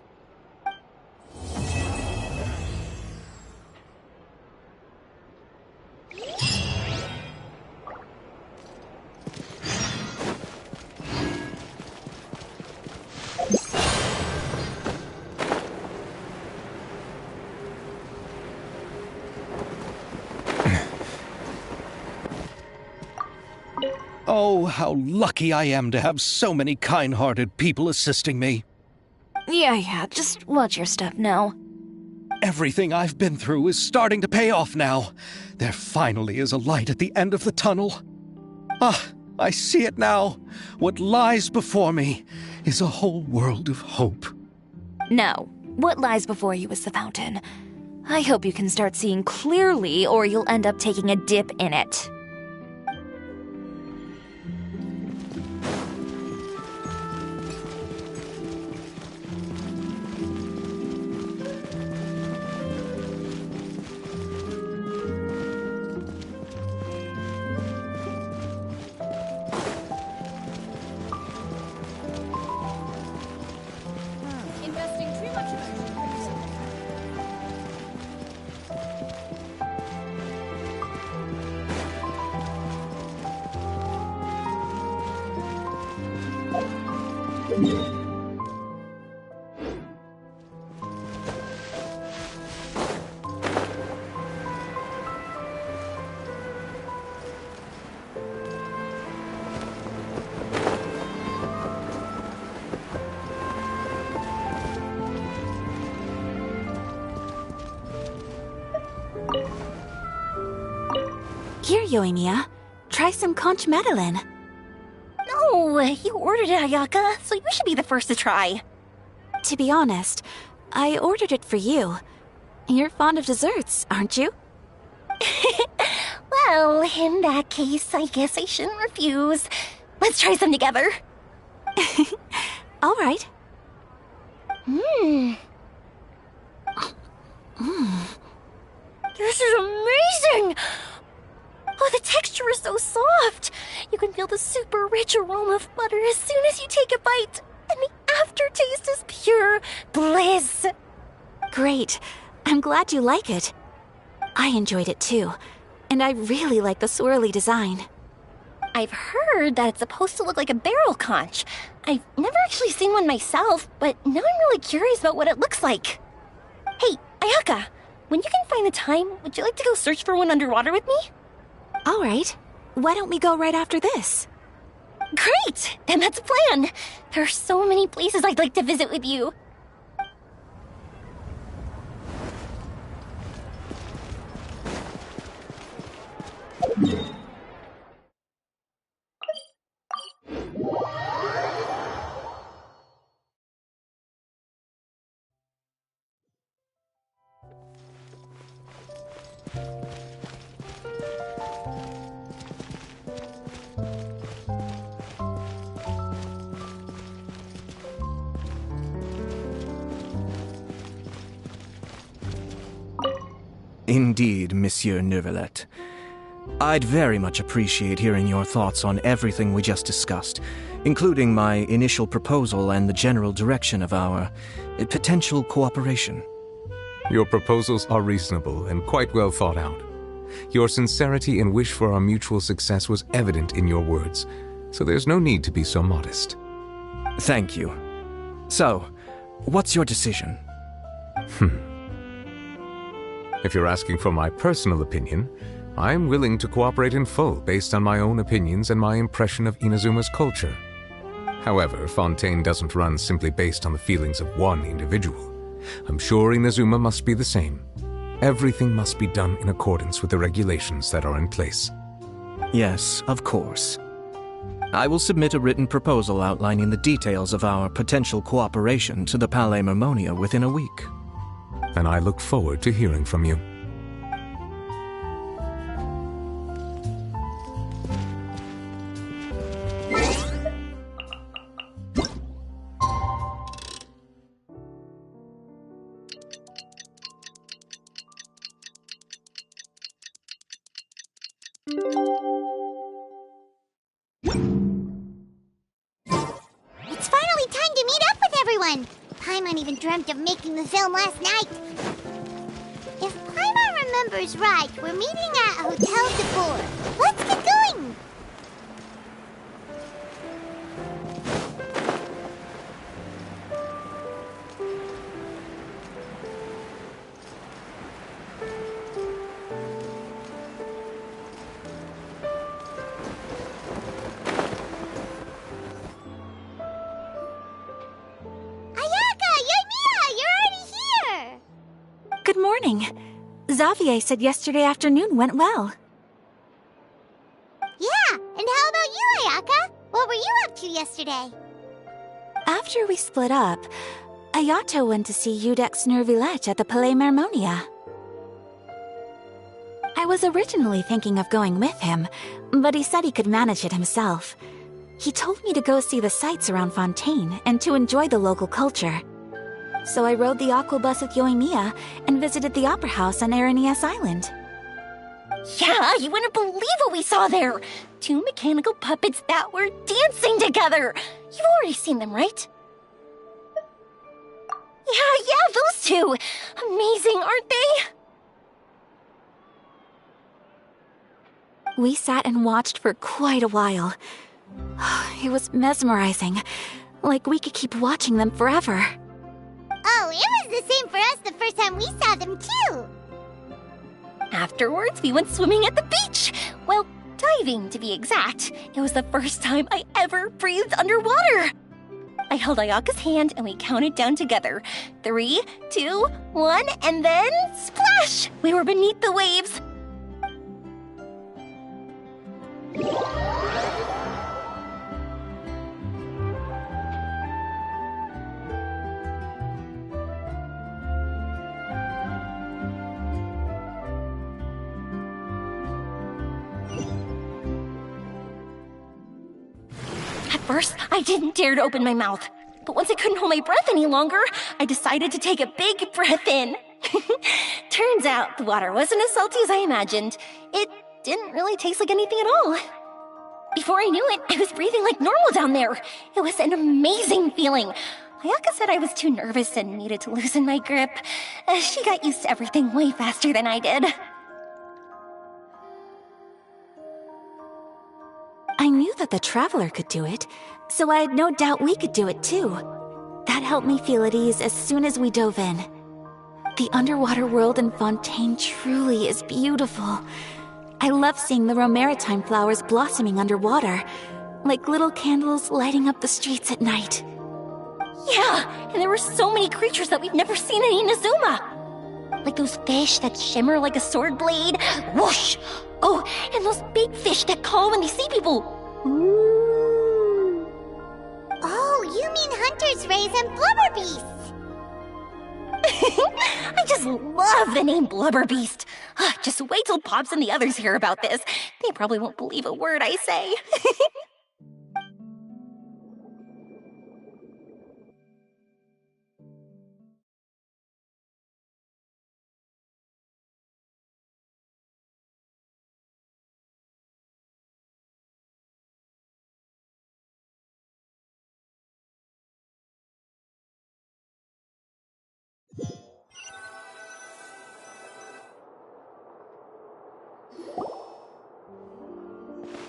Oh, how lucky I am to have so many kind-hearted people assisting me. Yeah, just watch your step now. Everything I've been through is starting to pay off now. There finally is a light at the end of the tunnel. Ah, I see it now. What lies before me is a whole world of hope. No, what lies before you is the fountain. I hope you can start seeing clearly, or you'll end up taking a dip in it. Yoimiya. Try some conch madeleine. No, you ordered it, Ayaka, so you should be the first to try. To be honest, I ordered it for you. You're fond of desserts, aren't you? Well, in that case, I guess I shouldn't refuse. Let's try some together. All right. This is amazing! Oh, the texture is so soft. You can feel the super rich aroma of butter as soon as you take a bite. And the aftertaste is pure bliss. Great. I'm glad you like it. I enjoyed it too. And I really like the swirly design. I've heard that it's supposed to look like a barrel conch. I've never actually seen one myself, but now I'm really curious about what it looks like. Hey, Ayaka, when you can find the time, would you like to go search for one underwater with me? All right. Why don't we go right after this? Great! Then that's a plan. There are so many places I'd like to visit with you. Indeed, Monsieur Neuvillette. I'd very much appreciate hearing your thoughts on everything we just discussed, including my initial proposal and the general direction of our potential cooperation. Your proposals are reasonable and quite well thought out. Your sincerity and wish for our mutual success was evident in your words, so there's no need to be so modest. Thank you. So, what's your decision? If you're asking for my personal opinion, I'm willing to cooperate in full based on my own opinions and my impression of Inazuma's culture. However, Fontaine doesn't run simply based on the feelings of one individual. I'm sure Inazuma must be the same. Everything must be done in accordance with the regulations that are in place. Yes, of course. I will submit a written proposal outlining the details of our potential cooperation to the Palais Mermonia within a week. And I look forward to hearing from you. It's finally time to meet up with everyone! Paimon even dreamt of making the film last night. If Paimon remembers right, we're meeting at Hotel de Boer. Let's get going! Good morning. Xavier said yesterday afternoon went well. Yeah, and how about you, Ayaka? What were you up to yesterday? After we split up, Ayato went to see Udex Neuvillette at the Palais Mermonia. I was originally thinking of going with him, but he said he could manage it himself. He told me to go see the sights around Fontaine and to enjoy the local culture. So I rode the aquabus with Yoimiya and visited the Opera House on Aranias Island. Yeah, you wouldn't believe what we saw there! 2 mechanical puppets that were dancing together! You've already seen them, right? Yeah, those two! Amazing, aren't they? We sat and watched for quite a while. It was mesmerizing, like we could keep watching them forever. Oh, it was the same for us the first time we saw them, too! Afterwards, we went swimming at the beach! Well, diving, to be exact. It was the first time I ever breathed underwater! I held Ayaka's hand and we counted down together. 3, 2, 1, and then splash! We were beneath the waves. first, I didn't dare to open my mouth. But once I couldn't hold my breath any longer, I decided to take a big breath in. Turns out the water wasn't as salty as I imagined. It didn't really taste like anything at all. Before I knew it, I was breathing like normal down there. It was an amazing feeling. Ayaka said I was too nervous and needed to loosen my grip. She got used to everything way faster than I did. I knew that the Traveler could do it, so I had no doubt we could do it too. That helped me feel at ease as soon as we dove in. The underwater world in Fontaine truly is beautiful. I love seeing the Romaritime flowers blossoming underwater, like little candles lighting up the streets at night. Yeah, and there were so many creatures that we've never seen in Inazuma. Like those fish that shimmer like a sword blade. Whoosh! Oh, and those big fish that call when they see people. Ooh. Oh, you mean Hunter's Rays and Blubber Beasts. I just love the name Blubber Beast. Just wait till Pops and the others hear about this. They probably won't believe a word I say.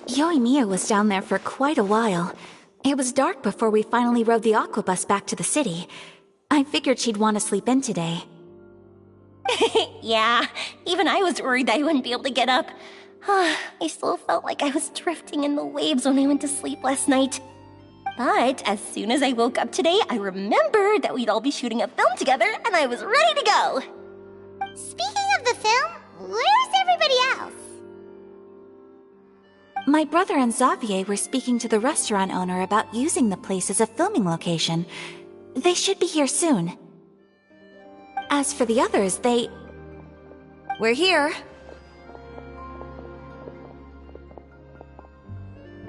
Yoimiya was down there for quite a while. It was dark before we finally rode the aquabus back to the city. I figured she'd want to sleep in today. Yeah, even I was worried that I wouldn't be able to get up. I still felt like I was drifting in the waves when I went to sleep last night. But as soon as I woke up today, I remembered that we'd all be shooting a film together, and I was ready to go. Speaking of the film, where's everybody else? My brother and Xavier were speaking to the restaurant owner about using the place as a filming location. They should be here soon. As for the others, We're here.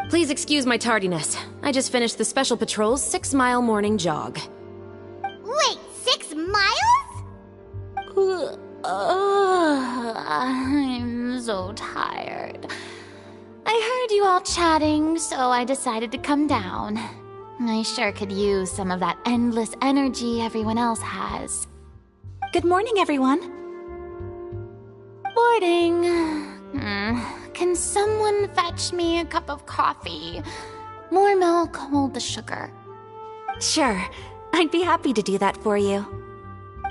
Please excuse my tardiness. I just finished the Special Patrol's 6-mile morning jog. Wait, 6 miles? I'm so tired. I heard you all chatting, so I decided to come down. I sure could use some of that endless energy everyone else has. good morning, everyone. Boarding. Can someone fetch me a cup of coffee? More milk, hold the sugar. Sure, I'd be happy to do that for you.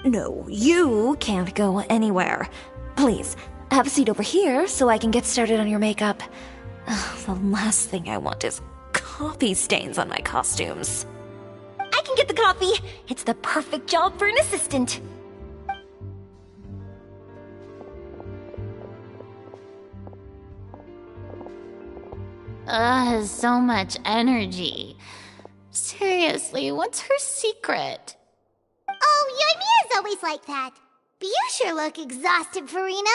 No, you can't go anywhere. Please, have a seat over here so I can get started on your makeup. The last thing I want is coffee stains on my costumes. I can get the coffee. It's the perfect job for an assistant. So much energy. Seriously, what's her secret? Oh, Yoimiya's always like that. But you sure look exhausted, Farina.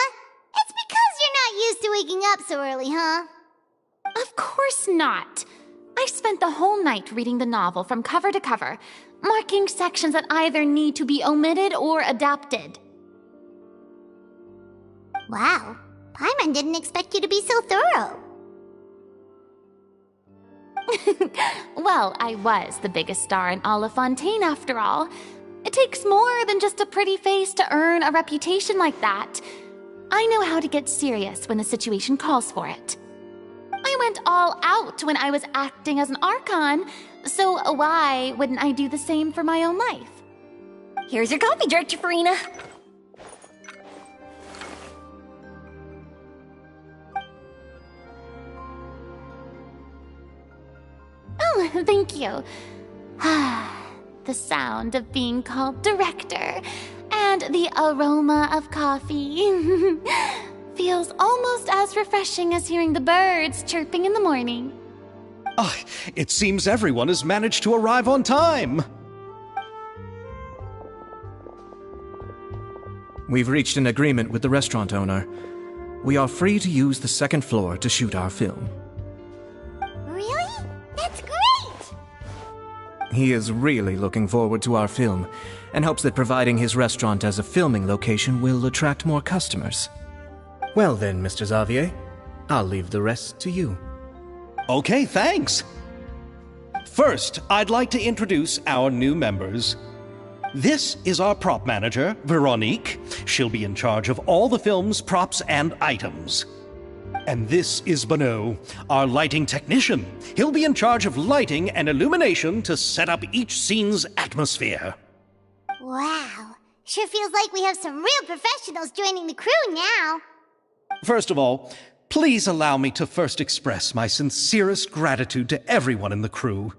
It's because you're not used to waking up so early, huh? Of course not. I spent the whole night reading the novel from cover to cover, marking sections that either need to be omitted or adapted. Wow, Paimon didn't expect you to be so thorough. Well, I was the biggest star in all of Fontaine after all. It takes more than just a pretty face to earn a reputation like that. I know how to get serious when the situation calls for it. I went all out when I was acting as an Archon, so why wouldn't I do the same for my own life? Here's your coffee, Director Farina. Oh, thank you. The sound of being called director and the aroma of coffee feels almost as refreshing as hearing the birds chirping in the morning. Oh, it seems everyone has managed to arrive on time. We've reached an agreement with the restaurant owner. We are free to use the second floor to shoot our film. Really? That's great! He is really looking forward to our film, and hopes that providing his restaurant as a filming location will attract more customers. Well then, Mr. Xavier, I'll leave the rest to you. Okay, thanks. First, I'd like to introduce our new members. This is our prop manager, Veronique. She'll be in charge of all the film's props and items. And this is Bonneau, our lighting technician. He'll be in charge of lighting and illumination to set up each scene's atmosphere. Wow. Sure feels like we have some real professionals joining the crew now. First of all, please allow me to first express my sincerest gratitude to everyone in the crew.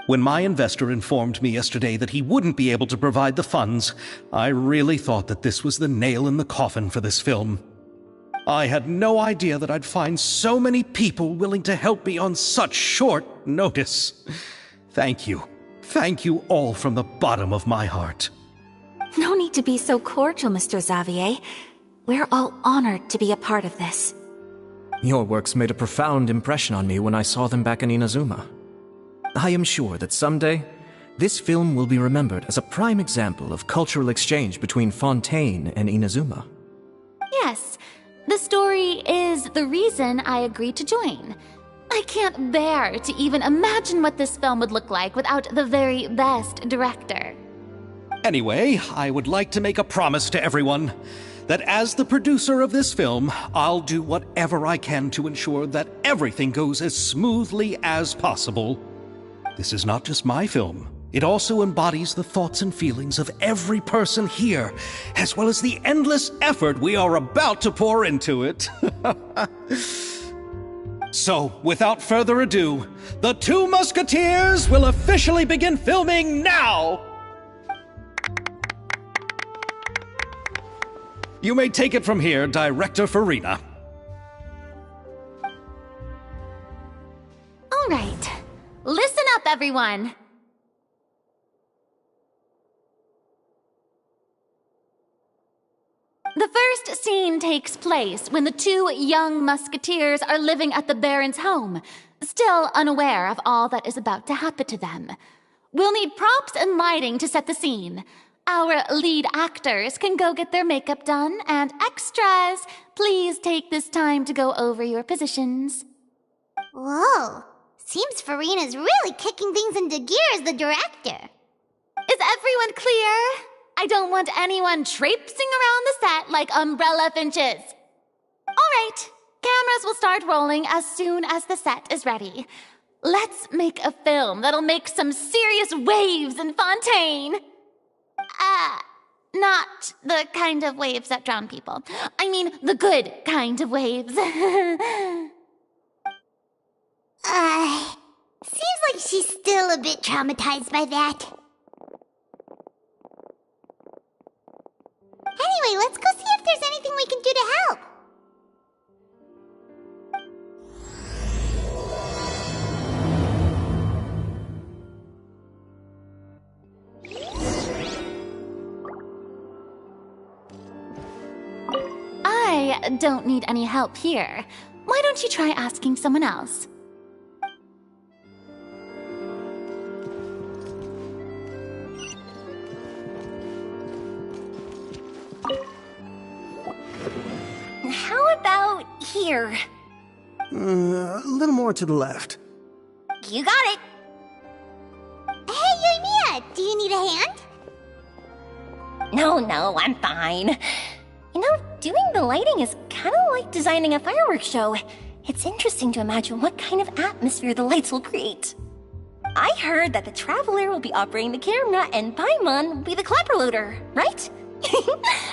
When my investor informed me yesterday that he wouldn't be able to provide the funds, I really thought that this was the nail in the coffin for this film. I had no idea that I'd find so many people willing to help me on such short notice. Thank you. Thank you all from the bottom of my heart. No need to be so cordial, Mr. Xavier. We're all honored to be a part of this. Your works made a profound impression on me when I saw them back in Inazuma. I am sure that someday, this film will be remembered as a prime example of cultural exchange between Fontaine and Inazuma. Yes, the story is the reason I agreed to join. I can't bear to even imagine what this film would look like without the very best director. Anyway, I would like to make a promise to everyone that as the producer of this film, I'll do whatever I can to ensure that everything goes as smoothly as possible. This is not just my film. It also embodies the thoughts and feelings of every person here, as well as the endless effort we are about to pour into it. So, without further ado, The Two Musketeers will officially begin filming now! You may take it from here, Director Farina. All right, listen up, everyone. The first scene takes place when the two young musketeers are living at the Baron's home, still unaware of all that is about to happen to them. We'll need props and lighting to set the scene. Our lead actors can go get their makeup done, and extras, please take this time to go over your positions. Whoa. Seems Farina's really kicking things into gear as the director. Is everyone clear? I don't want anyone traipsing around the set like umbrella finches. All right, cameras will start rolling as soon as the set is ready. Let's make a film that'll make some serious waves in Fontaine. Not the kind of waves that drown people. I mean, the good kind of waves. Seems like she's still a bit traumatized by that. Anyway, let's go see if there's anything we can do to help. I don't need any help here. Why don't you try asking someone else? How about here? A little more to the left. You got it. Hey, Mia, do you need a hand? No, I'm fine. You know, doing the lighting is kind of like designing a fireworks show. It's interesting to imagine what kind of atmosphere the lights will create. I heard that the Traveler will be operating the camera and Paimon will be the clapper loader, right?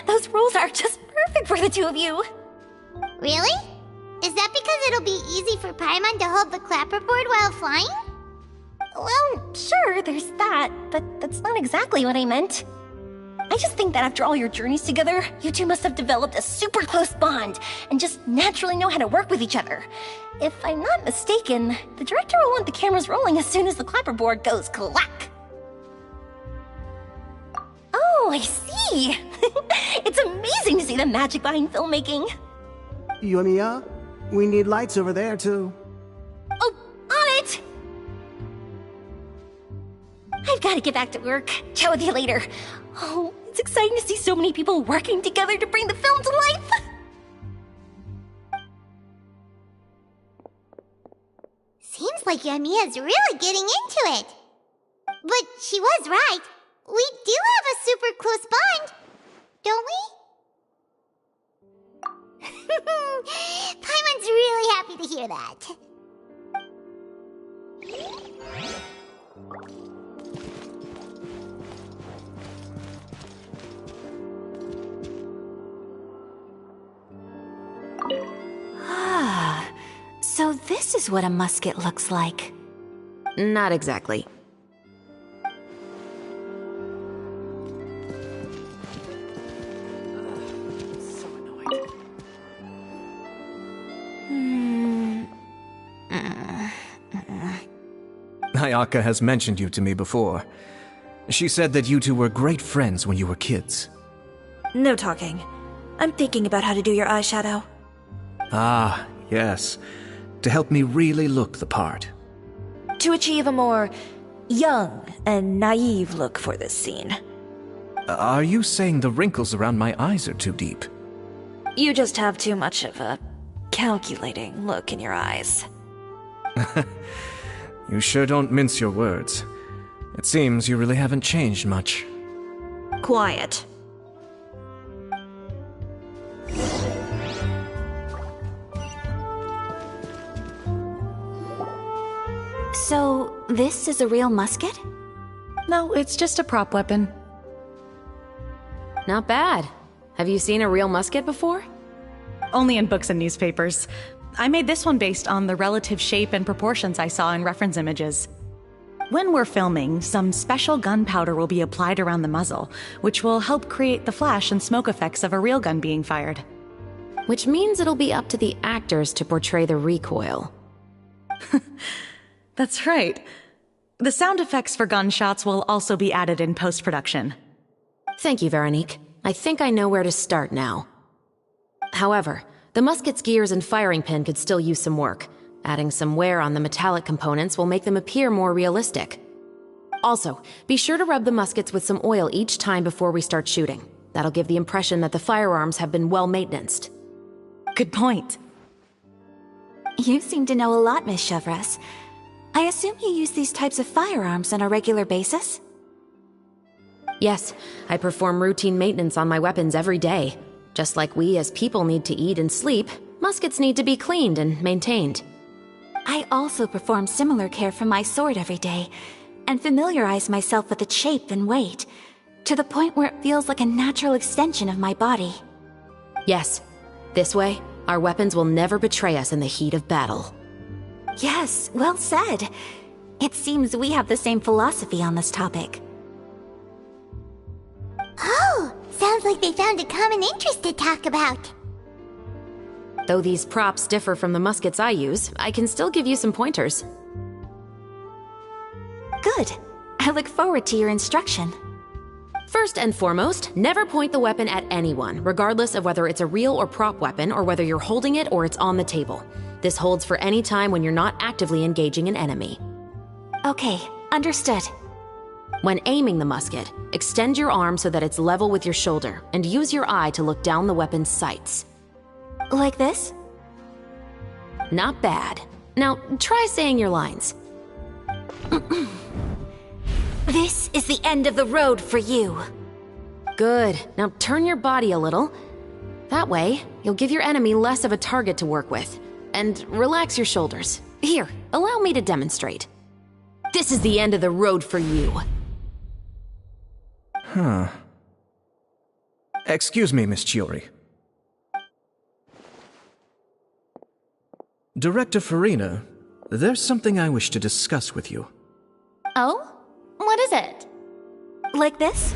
Those roles are just perfect for the two of you. Really? Is that because it'll be easy for Paimon to hold the clapperboard while flying? Well, sure, there's that, but that's not exactly what I meant. I just think that after all your journeys together, you two must have developed a super close bond and just naturally know how to work with each other. If I'm not mistaken, the director will want the cameras rolling as soon as the clapperboard goes clack. Oh, I see. It's amazing to see the magic behind filmmaking. Yoimiya, we need lights over there, too. Oh, on it! I've got to get back to work. Chat with you later. Oh, it's exciting to see so many people working together to bring the film to life. Seems like Yamiya's really getting into it. But she was right. We do have a super close bond, don't we? Paimon's really happy to hear that. Ah, so this is what a musket looks like. Not exactly. Ayaka has mentioned you to me before. She said that you two were great friends when you were kids. No talking. I'm thinking about how to do your eyeshadow. Ah, yes. To help me really look the part. To achieve a more young and naive look for this scene. Are you saying the wrinkles around my eyes are too deep? You just have too much of a calculating look in your eyes. You sure don't mince your words. It seems you really haven't changed much. Quiet. So, this is a real musket? No, it's just a prop weapon. Not bad. Have you seen a real musket before? Only in books and newspapers. I made this one based on the relative shape and proportions I saw in reference images. When we're filming, some special gunpowder will be applied around the muzzle, which will help create the flash and smoke effects of a real gun being fired. Which means it'll be up to the actors to portray the recoil. That's right. The sound effects for gunshots will also be added in post-production. Thank you, Veronique. I think I know where to start now. However, the musket's gears and firing pin could still use some work. Adding some wear on the metallic components will make them appear more realistic. Also, be sure to rub the muskets with some oil each time before we start shooting. That'll give the impression that the firearms have been well maintenanced. Good point. You seem to know a lot, Miss Chevres. I assume you use these types of firearms on a regular basis? Yes, I perform routine maintenance on my weapons every day. Just like we as people need to eat and sleep, muskets need to be cleaned and maintained. I also perform similar care for my sword every day, and familiarize myself with its shape and weight, to the point where it feels like a natural extension of my body. Yes, this way, our weapons will never betray us in the heat of battle. Yes, well said. It seems we have the same philosophy on this topic. Oh, sounds like they found a common interest to talk about. Though these props differ from the muskets I use, I can still give you some pointers. Good. I look forward to your instruction. First and foremost, never point the weapon at anyone, regardless of whether it's a real or prop weapon or whether you're holding it or it's on the table. This holds for any time when you're not actively engaging an enemy. Okay, understood. When aiming the musket, extend your arm so that it's level with your shoulder, and use your eye to look down the weapon's sights. Like this? Not bad. Now, try saying your lines. This is the end of the road for you. Good. Now turn your body a little. That way, you'll give your enemy less of a target to work with. And relax your shoulders. Here, allow me to demonstrate. This is the end of the road for you. Huh. Excuse me, Miss Chiori. Director Farina, there's something I wish to discuss with you. Oh? What is it? Like this?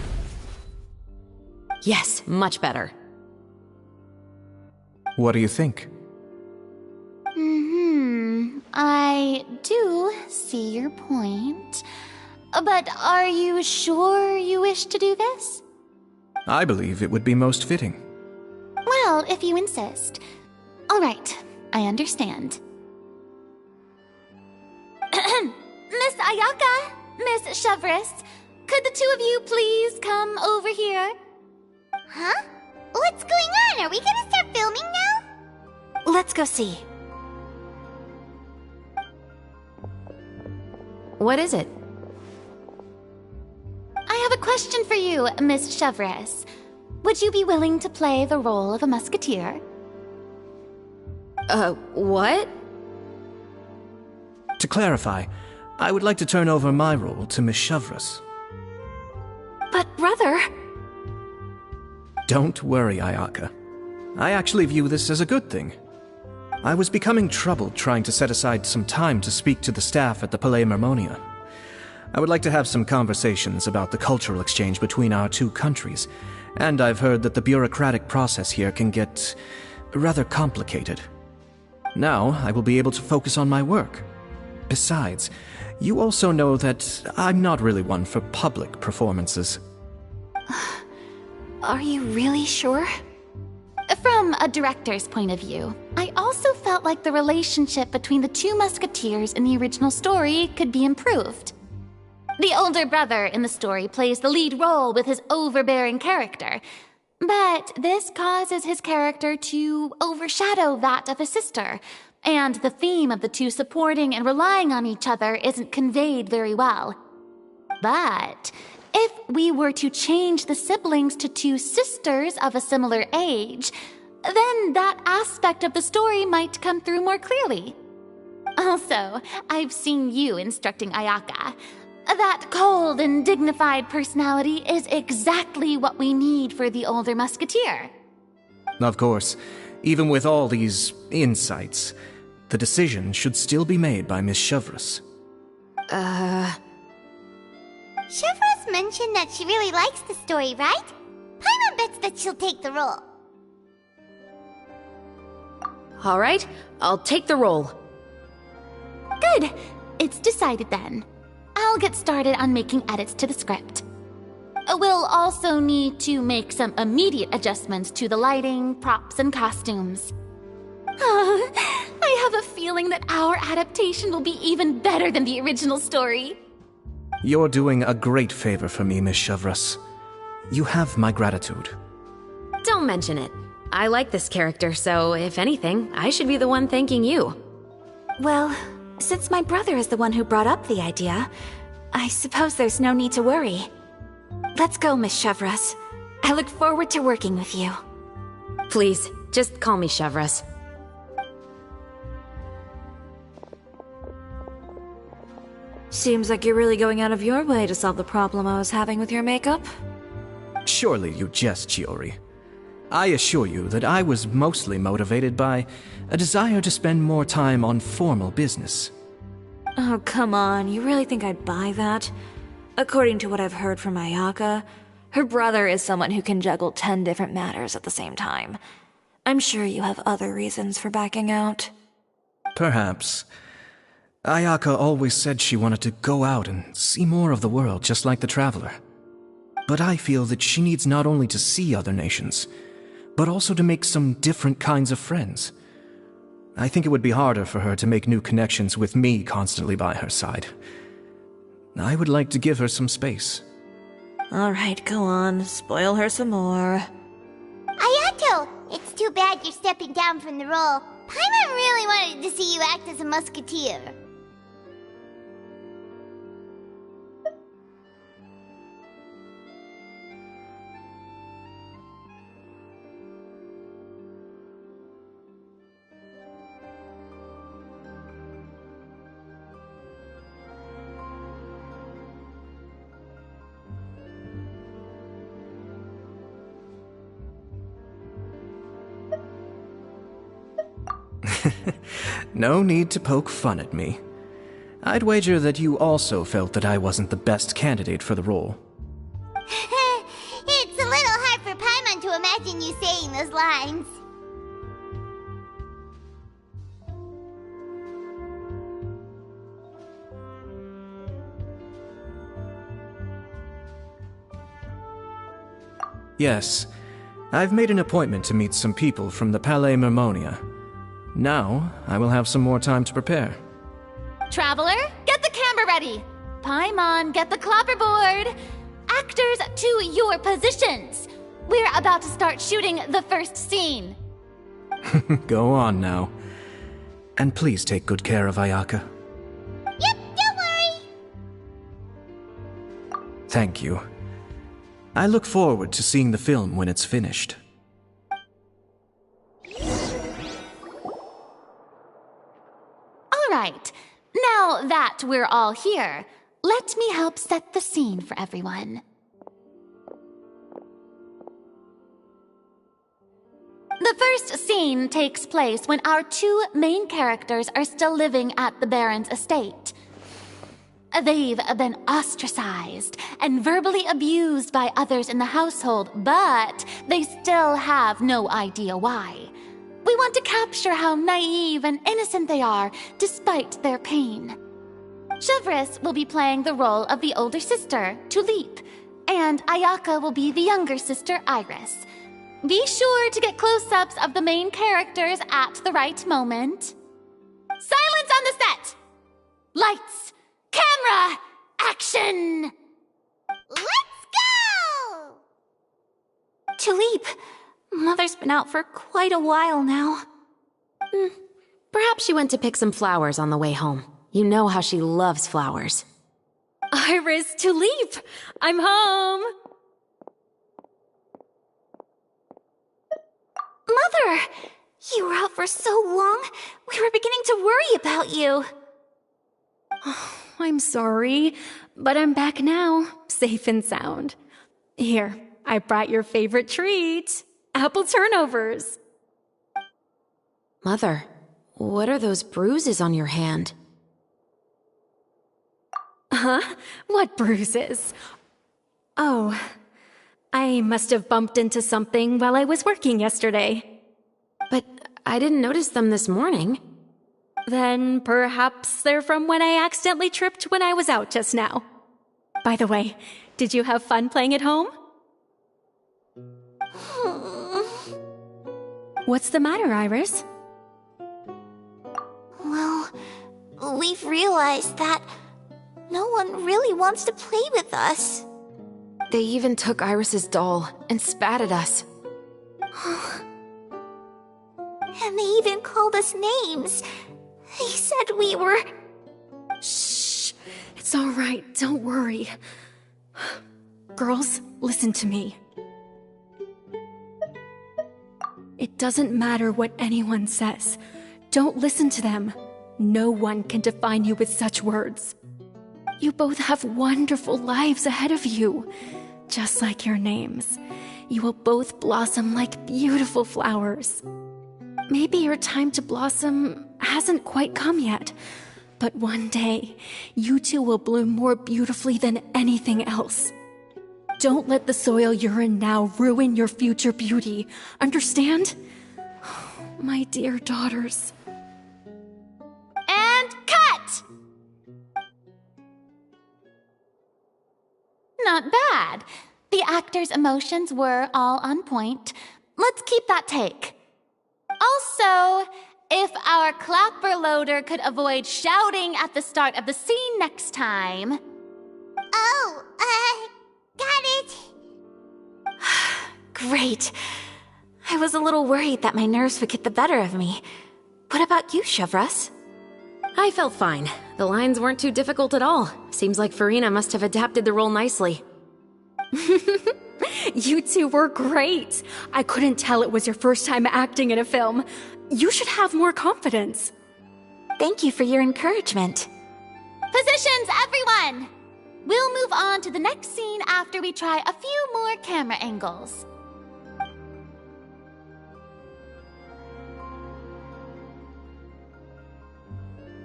Yes, much better. What do you think? I do see your point. But are you sure you wish to do this? I believe it would be most fitting. Well, if you insist. All right, I understand. Miss Ayaka! Miss Chevres, could the two of you please come over here? Huh? What's going on? Are we gonna start filming now? Let's go see. What is it? I have a question for you, Miss Chevres. Would you be willing to play the role of a musketeer? What? To clarify, I would like to turn over my role to Miss Chevres. But brother... Don't worry, Ayaka. I actually view this as a good thing. I was becoming troubled trying to set aside some time to speak to the staff at the Palais Mermonia. I would like to have some conversations about the cultural exchange between our two countries, and I've heard that the bureaucratic process here can get rather complicated. Now, I will be able to focus on my work. Besides, you also know that I'm not really one for public performances. Are you really sure? From a director's point of view, I also felt like the relationship between the two musketeers in the original story could be improved. The older brother in the story plays the lead role with his overbearing character, but this causes his character to overshadow that of his sister, and the theme of the two supporting and relying on each other isn't conveyed very well. But if we were to change the siblings to two sisters of a similar age, then that aspect of the story might come through more clearly. Also, I've seen you instructing Ayaka. That cold and dignified personality is exactly what we need for the older musketeer. Of course, even with all these insights, the decision should still be made by Miss Chevres. Chevres mentioned that she really likes the story, right? Paimon bets that she'll take the role. All right, I'll take the role. Good. It's decided then. I'll get started on making edits to the script. We'll also need to make some immediate adjustments to the lighting, props, and costumes. I have a feeling that our adaptation will be even better than the original story. You're doing a great favor for me, Miss Chevres. You have my gratitude. Don't mention it. I like this character, so if anything, I should be the one thanking you. Well, since my brother is the one who brought up the idea, I suppose there's no need to worry. Let's go, Miss Chevres. I look forward to working with you. Please, just call me Chevres. Seems like you're really going out of your way to solve the problem I was having with your makeup. Surely you jest, Chiori. I assure you that I was mostly motivated by a desire to spend more time on formal business. Oh, come on. You really think I'd buy that? According to what I've heard from Ayaka, her brother is someone who can juggle 10 different matters at the same time. I'm sure you have other reasons for backing out. Perhaps. Ayaka always said she wanted to go out and see more of the world, just like the Traveler. But I feel that she needs not only to see other nations, but also to make some different kinds of friends. I think it would be harder for her to make new connections with me constantly by her side. I would like to give her some space. Alright, go on. Spoil her some more. Ayato, it's too bad you're stepping down from the role. Paimon really wanted to see you act as a musketeer. No need to poke fun at me. I'd wager that you also felt that I wasn't the best candidate for the role. It's a little hard for Paimon to imagine you saying those lines. Yes, I've made an appointment to meet some people from the Palais Mermonia. Now, I will have some more time to prepare. Traveler, get the camera ready! Paimon, get the clapperboard! Actors, to your positions! We're about to start shooting the first scene. Go on now. And please take good care of Ayaka. Yep, don't worry. Thank you. I look forward to seeing the film when it's finished. All right, now that we're all here, let me help set the scene for everyone. The first scene takes place when our two main characters are still living at the Baron's estate. They've been ostracized and verbally abused by others in the household, but they still have no idea why. We want to capture how naive and innocent they are, despite their pain. Chevris will be playing the role of the older sister, Tulip, and Ayaka will be the younger sister, Iris. Be sure to get close-ups of the main characters at the right moment. Silence on the set! Lights! Camera! Action! Let's go! Tulip, Mother's been out for quite a while now. Perhaps she went to pick some flowers on the way home. You know how she loves flowers. Iris, Tulip! I'm home! Mother! You were out for so long, we were beginning to worry about you. I'm sorry, but I'm back now, safe and sound. Here, I brought your favorite treat. Apple turnovers. Mother, what are those bruises on your hand? Huh? What bruises? Oh, I must have bumped into something while I was working yesterday. But I didn't notice them this morning. Then perhaps they're from when I accidentally tripped when I was out just now. By the way, did you have fun playing at home? What's the matter, Iris? Well, we've realized that no one really wants to play with us. They even took Iris's doll and spat at us. And they even called us names. They said we were... Shh. It's all right. Don't worry. Girls, listen to me. It doesn't matter what anyone says. Don't listen to them. No one can define you with such words. You both have wonderful lives ahead of you. Just like your names. You will both blossom like beautiful flowers. Maybe your time to blossom hasn't quite come yet, but one day, you two will bloom more beautifully than anything else. Don't let the soil you're in now ruin your future beauty. Understand? My dear daughters. And cut! Not bad. The actors' emotions were all on point. Let's keep that take. Also, if our clapper loader could avoid shouting at the start of the scene next time. Oh, got it. Great. I was a little worried that my nerves would get the better of me. What about you, Chevris? I felt fine. The lines weren't too difficult at all. Seems like Farina must have adapted the role nicely. You two were great. I couldn't tell it was your first time acting in a film. You should have more confidence. Thank you for your encouragement. Positions, everyone! We'll move on to the next scene after we try a few more camera angles.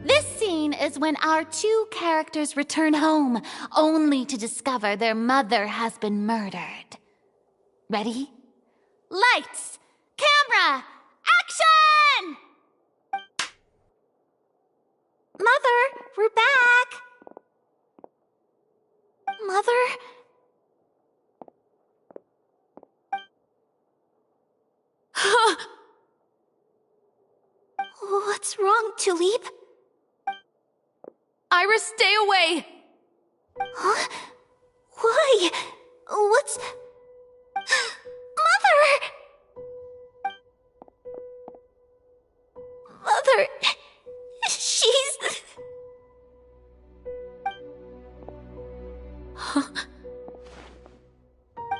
This scene is when our two characters return home, only to discover their mother has been murdered. Ready? Lights! Camera! Action! Mother, we're back. Mother? What's wrong, Tulip? Iris, stay away!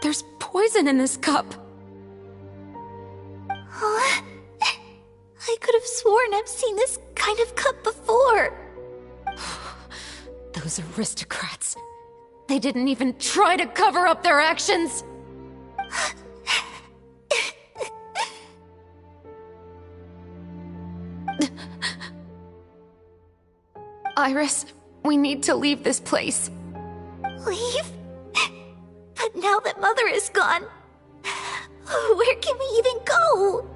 There's poison in this cup. Oh, I could have sworn I've seen this kind of cup before. Those aristocrats. They didn't even try to cover up their actions. Iris, we need to leave this place. Leave? But now that Mother is gone, where can we even go?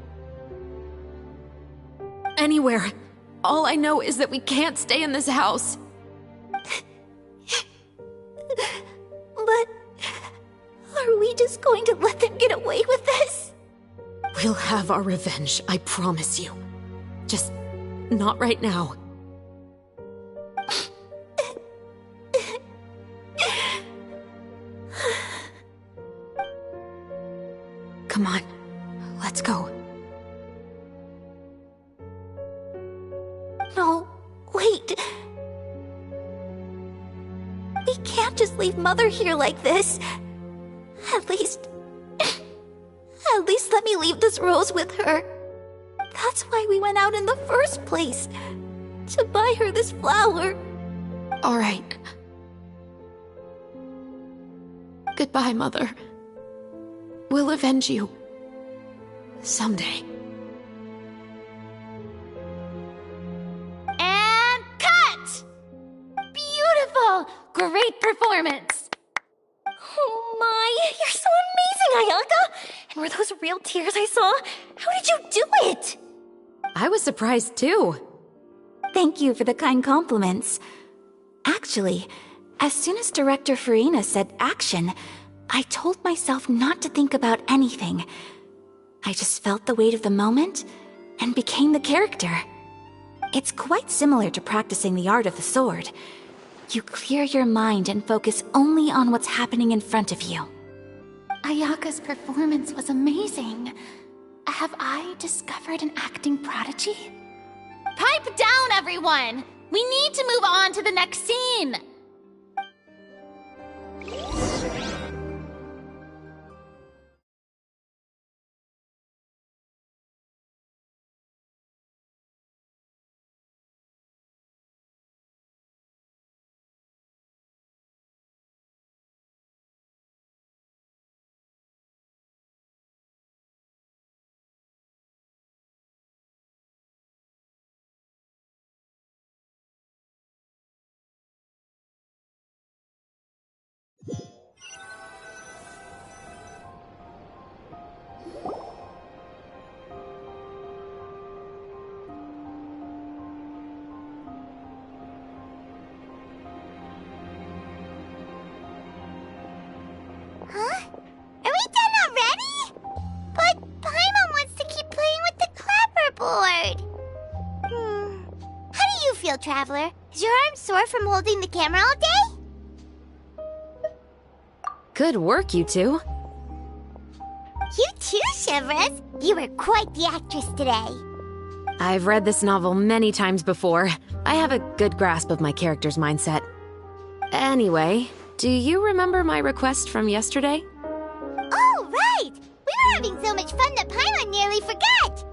Anywhere. All I know is that we can't stay in this house. But are we just going to let them get away with this? We'll have our revenge, I promise you. Just not right now. Come on, let's go. No, wait. We can't just leave Mother here like this. At least let me leave this rose with her. That's why we went out in the first place. To buy her this flower. All right. Goodbye, Mother. We'll avenge you. Someday. And cut! Beautiful! Great performance! Oh my, you're so amazing, Ayaka! And were those real tears I saw? How did you do it? I was surprised too. Thank you for the kind compliments. Actually, as soon as Director Farina said action, I told myself not to think about anything. I just felt the weight of the moment and became the character. It's quite similar to practicing the art of the sword. You clear your mind and focus only on what's happening in front of you. Ayaka's performance was amazing. Have I discovered an acting prodigy? Pipe down, everyone! We need to move on to the next scene! Huh? Are we done already? But Paimon wants to keep playing with the clapperboard. How do you feel, Traveler? Is your arm sore from holding the camera all day? Good work, you two. You too, Shivers. You were quite the actress today. I've read this novel many times before. I have a good grasp of my character's mindset. Anyway, do you remember my request from yesterday? Oh, right! We were having so much fun that Paimon nearly forgot!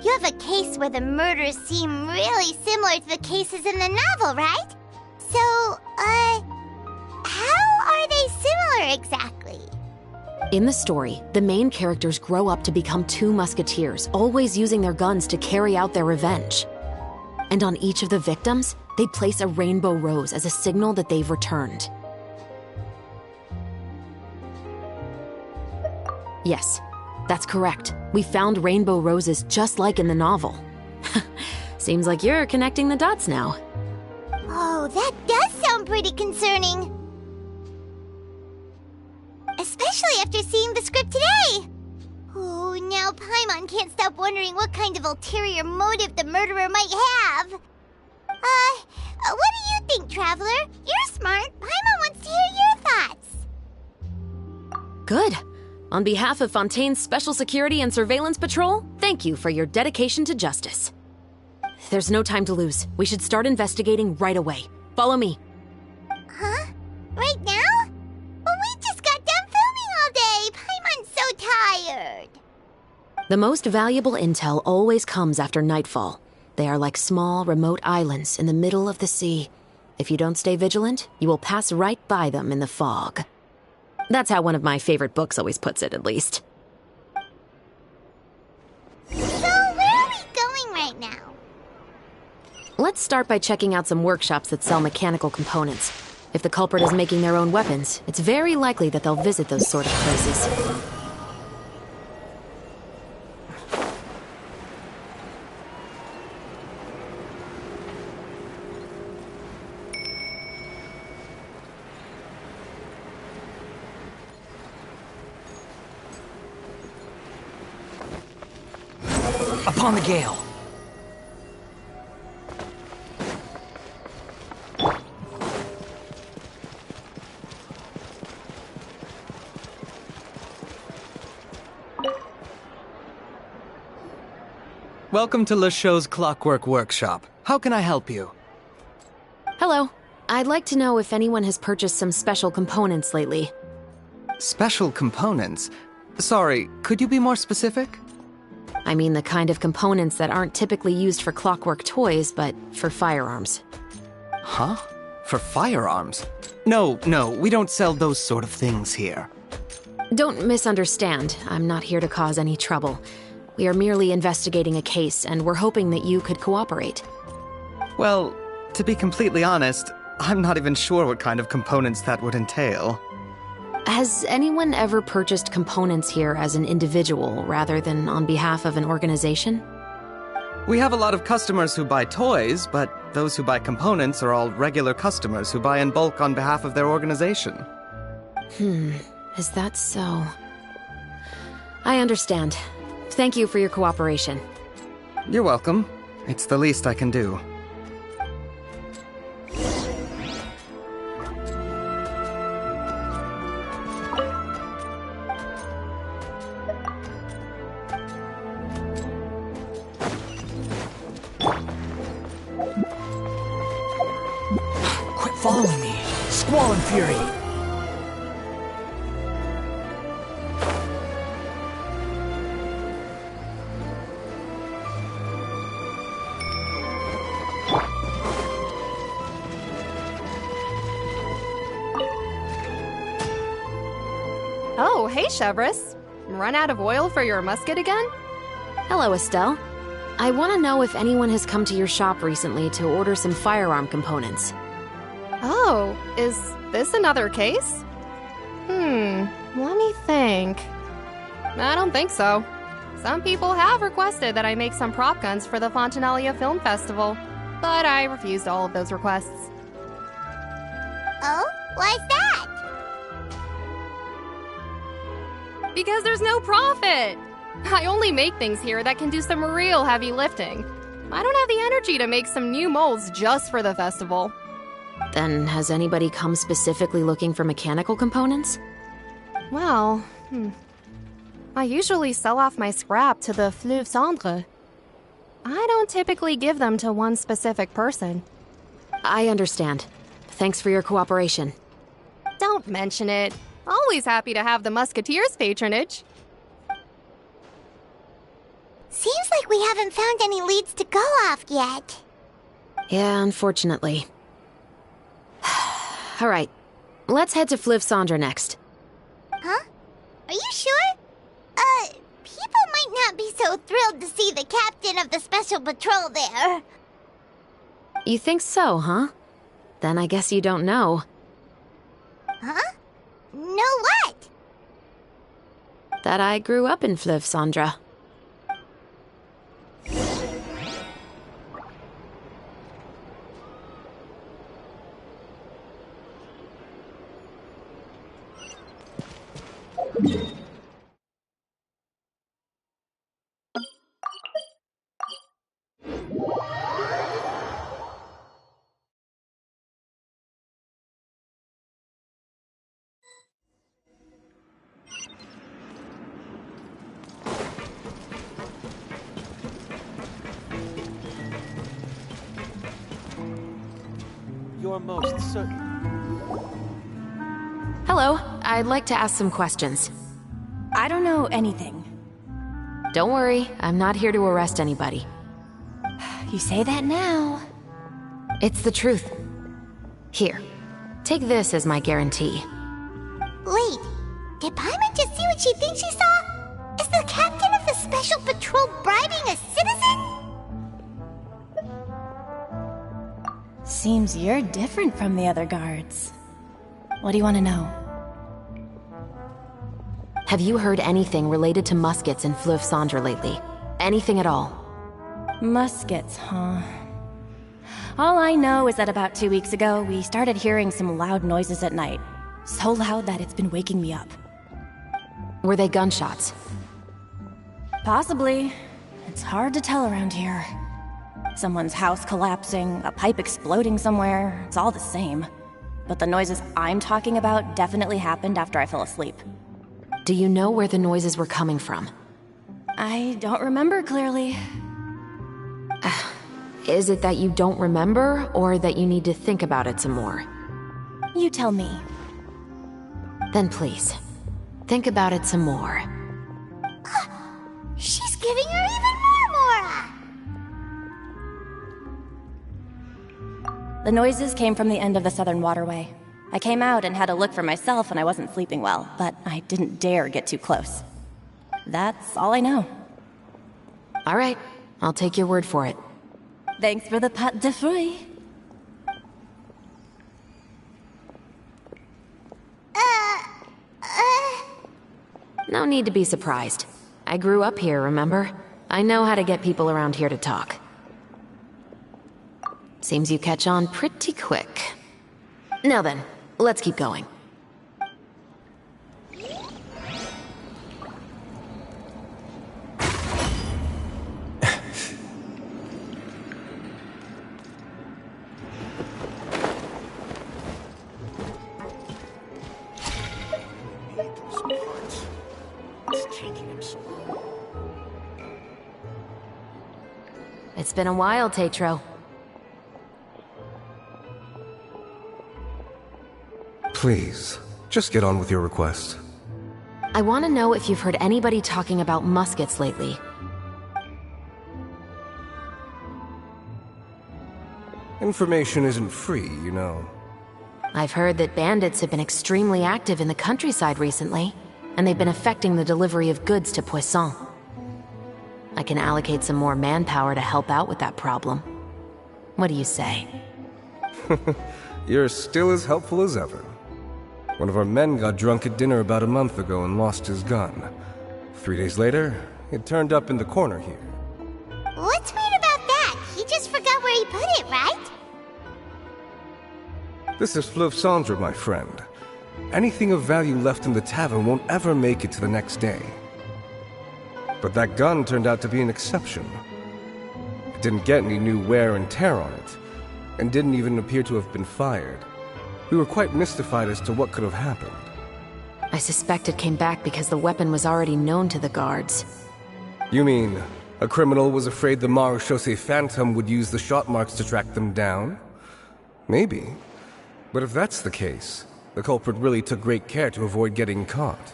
You have a case where the murders seem really similar to the cases in the novel, right? So, how are they similar exactly? In the story, the main characters grow up to become two musketeers, always using their guns to carry out their revenge. And on each of the victims, they place a rainbow rose as a signal that they've returned. Yes, that's correct. We found rainbow roses just like in the novel. Seems like you're connecting the dots now. Oh, that does sound pretty concerning. Especially after seeing the script today. Oh, now Paimon can't stop wondering what kind of ulterior motive the murderer might have. What do you think, Traveler? You're smart. Paimon wants to hear your thoughts. Good. On behalf of Fontaine's Special Security and Surveillance Patrol, thank you for your dedication to justice. There's no time to lose. We should start investigating right away. Follow me. Huh? Right now? The most valuable intel always comes after nightfall. They are like small, remote islands in the middle of the sea. If you don't stay vigilant, you will pass right by them in the fog. That's how one of my favorite books always puts it, at least. So, where are we going right now? Let's start by checking out some workshops that sell mechanical components. If the culprit is making their own weapons, it's very likely that they'll visit those sort of places. Upon the gale. Welcome to Le Show's Clockwork Workshop. How can I help you? Hello. I'd like to know if anyone has purchased some special components lately. Special components? Sorry, could you be more specific? I mean the kind of components that aren't typically used for clockwork toys, but for firearms. Huh? For firearms? No, we don't sell those sort of things here. Don't misunderstand. I'm not here to cause any trouble. We are merely investigating a case, and we're hoping that you could cooperate. Well, to be completely honest, I'm not even sure what kind of components that would entail. Has anyone ever purchased components here as an individual rather than on behalf of an organization? We have a lot of customers who buy toys, but those who buy components are all regular customers who buy in bulk on behalf of their organization. Is that so? I understand. Thank you for your cooperation. You're welcome. It's the least I can do. Quit following me. Squall and fury. Oh, hey, Chevris. Run out of oil for your musket again? Hello, Estelle. I want to know if anyone has come to your shop recently to order some firearm components. Oh, is this another case? Let me think. I don't think so. Some people have requested that I make some prop guns for the Fontanalia Film Festival, but I refused all of those requests. Oh? Why's that? Because there's no profit! I only make things here that can do some real heavy lifting. I don't have the energy to make some new molds just for the festival. Then has anybody come specifically looking for mechanical components? Well, I usually sell off my scrap to the Fleuve Cendre. I don't typically give them to one specific person. I understand. Thanks for your cooperation. Don't mention it. Always happy to have the Musketeers' patronage. Seems like we haven't found any leads to go off yet. Yeah, unfortunately. All right, let's head to Fleuve Cendre next. Huh? Are you sure? People might not be so thrilled to see the captain of the special patrol there. You think so, huh? Then I guess you don't know. Huh? Know what? That I grew up in Fleuve Cendre. You're most certain. Hello, I'd like to ask some questions. I don't know anything. Don't worry, I'm not here to arrest anybody. You say that now. It's the truth. Here, take this as my guarantee. Wait, did Paimon just see what she thinks she saw? Is the captain of the Special Patrol bribing a citizen? Seems you're different from the other guards. What do you want to know? Have you heard anything related to muskets in Fleuve Cendre lately? Anything at all? Muskets, huh? All I know is that about 2 weeks ago, we started hearing some loud noises at night. So loud that it's been waking me up. Were they gunshots? Possibly. It's hard to tell around here. Someone's house collapsing, a pipe exploding somewhere, it's all the same. But the noises I'm talking about definitely happened after I fell asleep. Do you know where the noises were coming from? I don't remember clearly. Is it that you don't remember, or that you need to think about it some more? You tell me. Then please, think about it some more. She's giving her even more Mora! The noises came from the end of the Southern Waterway. I came out and had a look for myself when I wasn't sleeping well, but I didn't dare get too close. That's all I know. All right, I'll take your word for it. Thanks for the pâte de fruits. No need to be surprised. I grew up here, remember? I know how to get people around here to talk. Seems you catch on pretty quick. Now then, let's keep going. It's been a while, Tetro. Please, just get on with your request. I want to know if you've heard anybody talking about muskets lately. Information isn't free, you know. I've heard that bandits have been extremely active in the countryside recently, and they've been affecting the delivery of goods to Poisson. I can allocate some more manpower to help out with that problem. What do you say? You're still as helpful as ever. One of our men got drunk at dinner about a month ago and lost his gun. 3 days later, it turned up in the corner here. What's weird about that? He just forgot where he put it, right? This is Fleuve Cendre, my friend. Anything of value left in the tavern won't ever make it to the next day. But that gun turned out to be an exception. It didn't get any new wear and tear on it, and didn't even appear to have been fired. We were quite mystified as to what could have happened. I suspect it came back because the weapon was already known to the guards. You mean, a criminal was afraid the Marechaussee Phantom would use the shot marks to track them down? Maybe. But if that's the case, the culprit really took great care to avoid getting caught.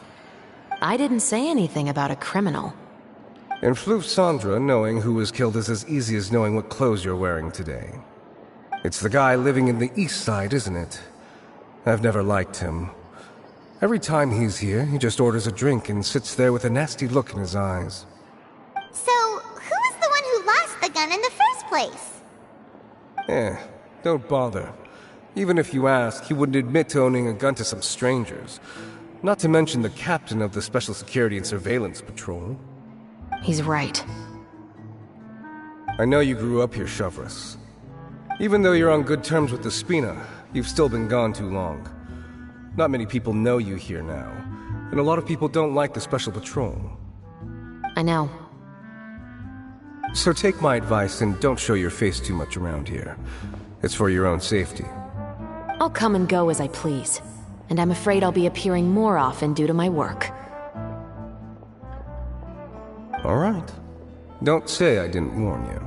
I didn't say anything about a criminal. In Fleuve Cendre, knowing who was killed is as easy as knowing what clothes you're wearing today. It's the guy living in the east side, isn't it? I've never liked him. Every time he's here, he just orders a drink and sits there with a nasty look in his eyes. So, who was the one who lost the gun in the first place? Don't bother. Even if you ask, he wouldn't admit to owning a gun to some strangers. Not to mention the captain of the Special Security and Surveillance Patrol. He's right. I know you grew up here, Chevres. Even though you're on good terms with the Spina, you've still been gone too long. Not many people know you here now, and a lot of people don't like the Special Patrol. I know. So take my advice and don't show your face too much around here. It's for your own safety. I'll come and go as I please, and I'm afraid I'll be appearing more often due to my work. All right. Don't say I didn't warn you.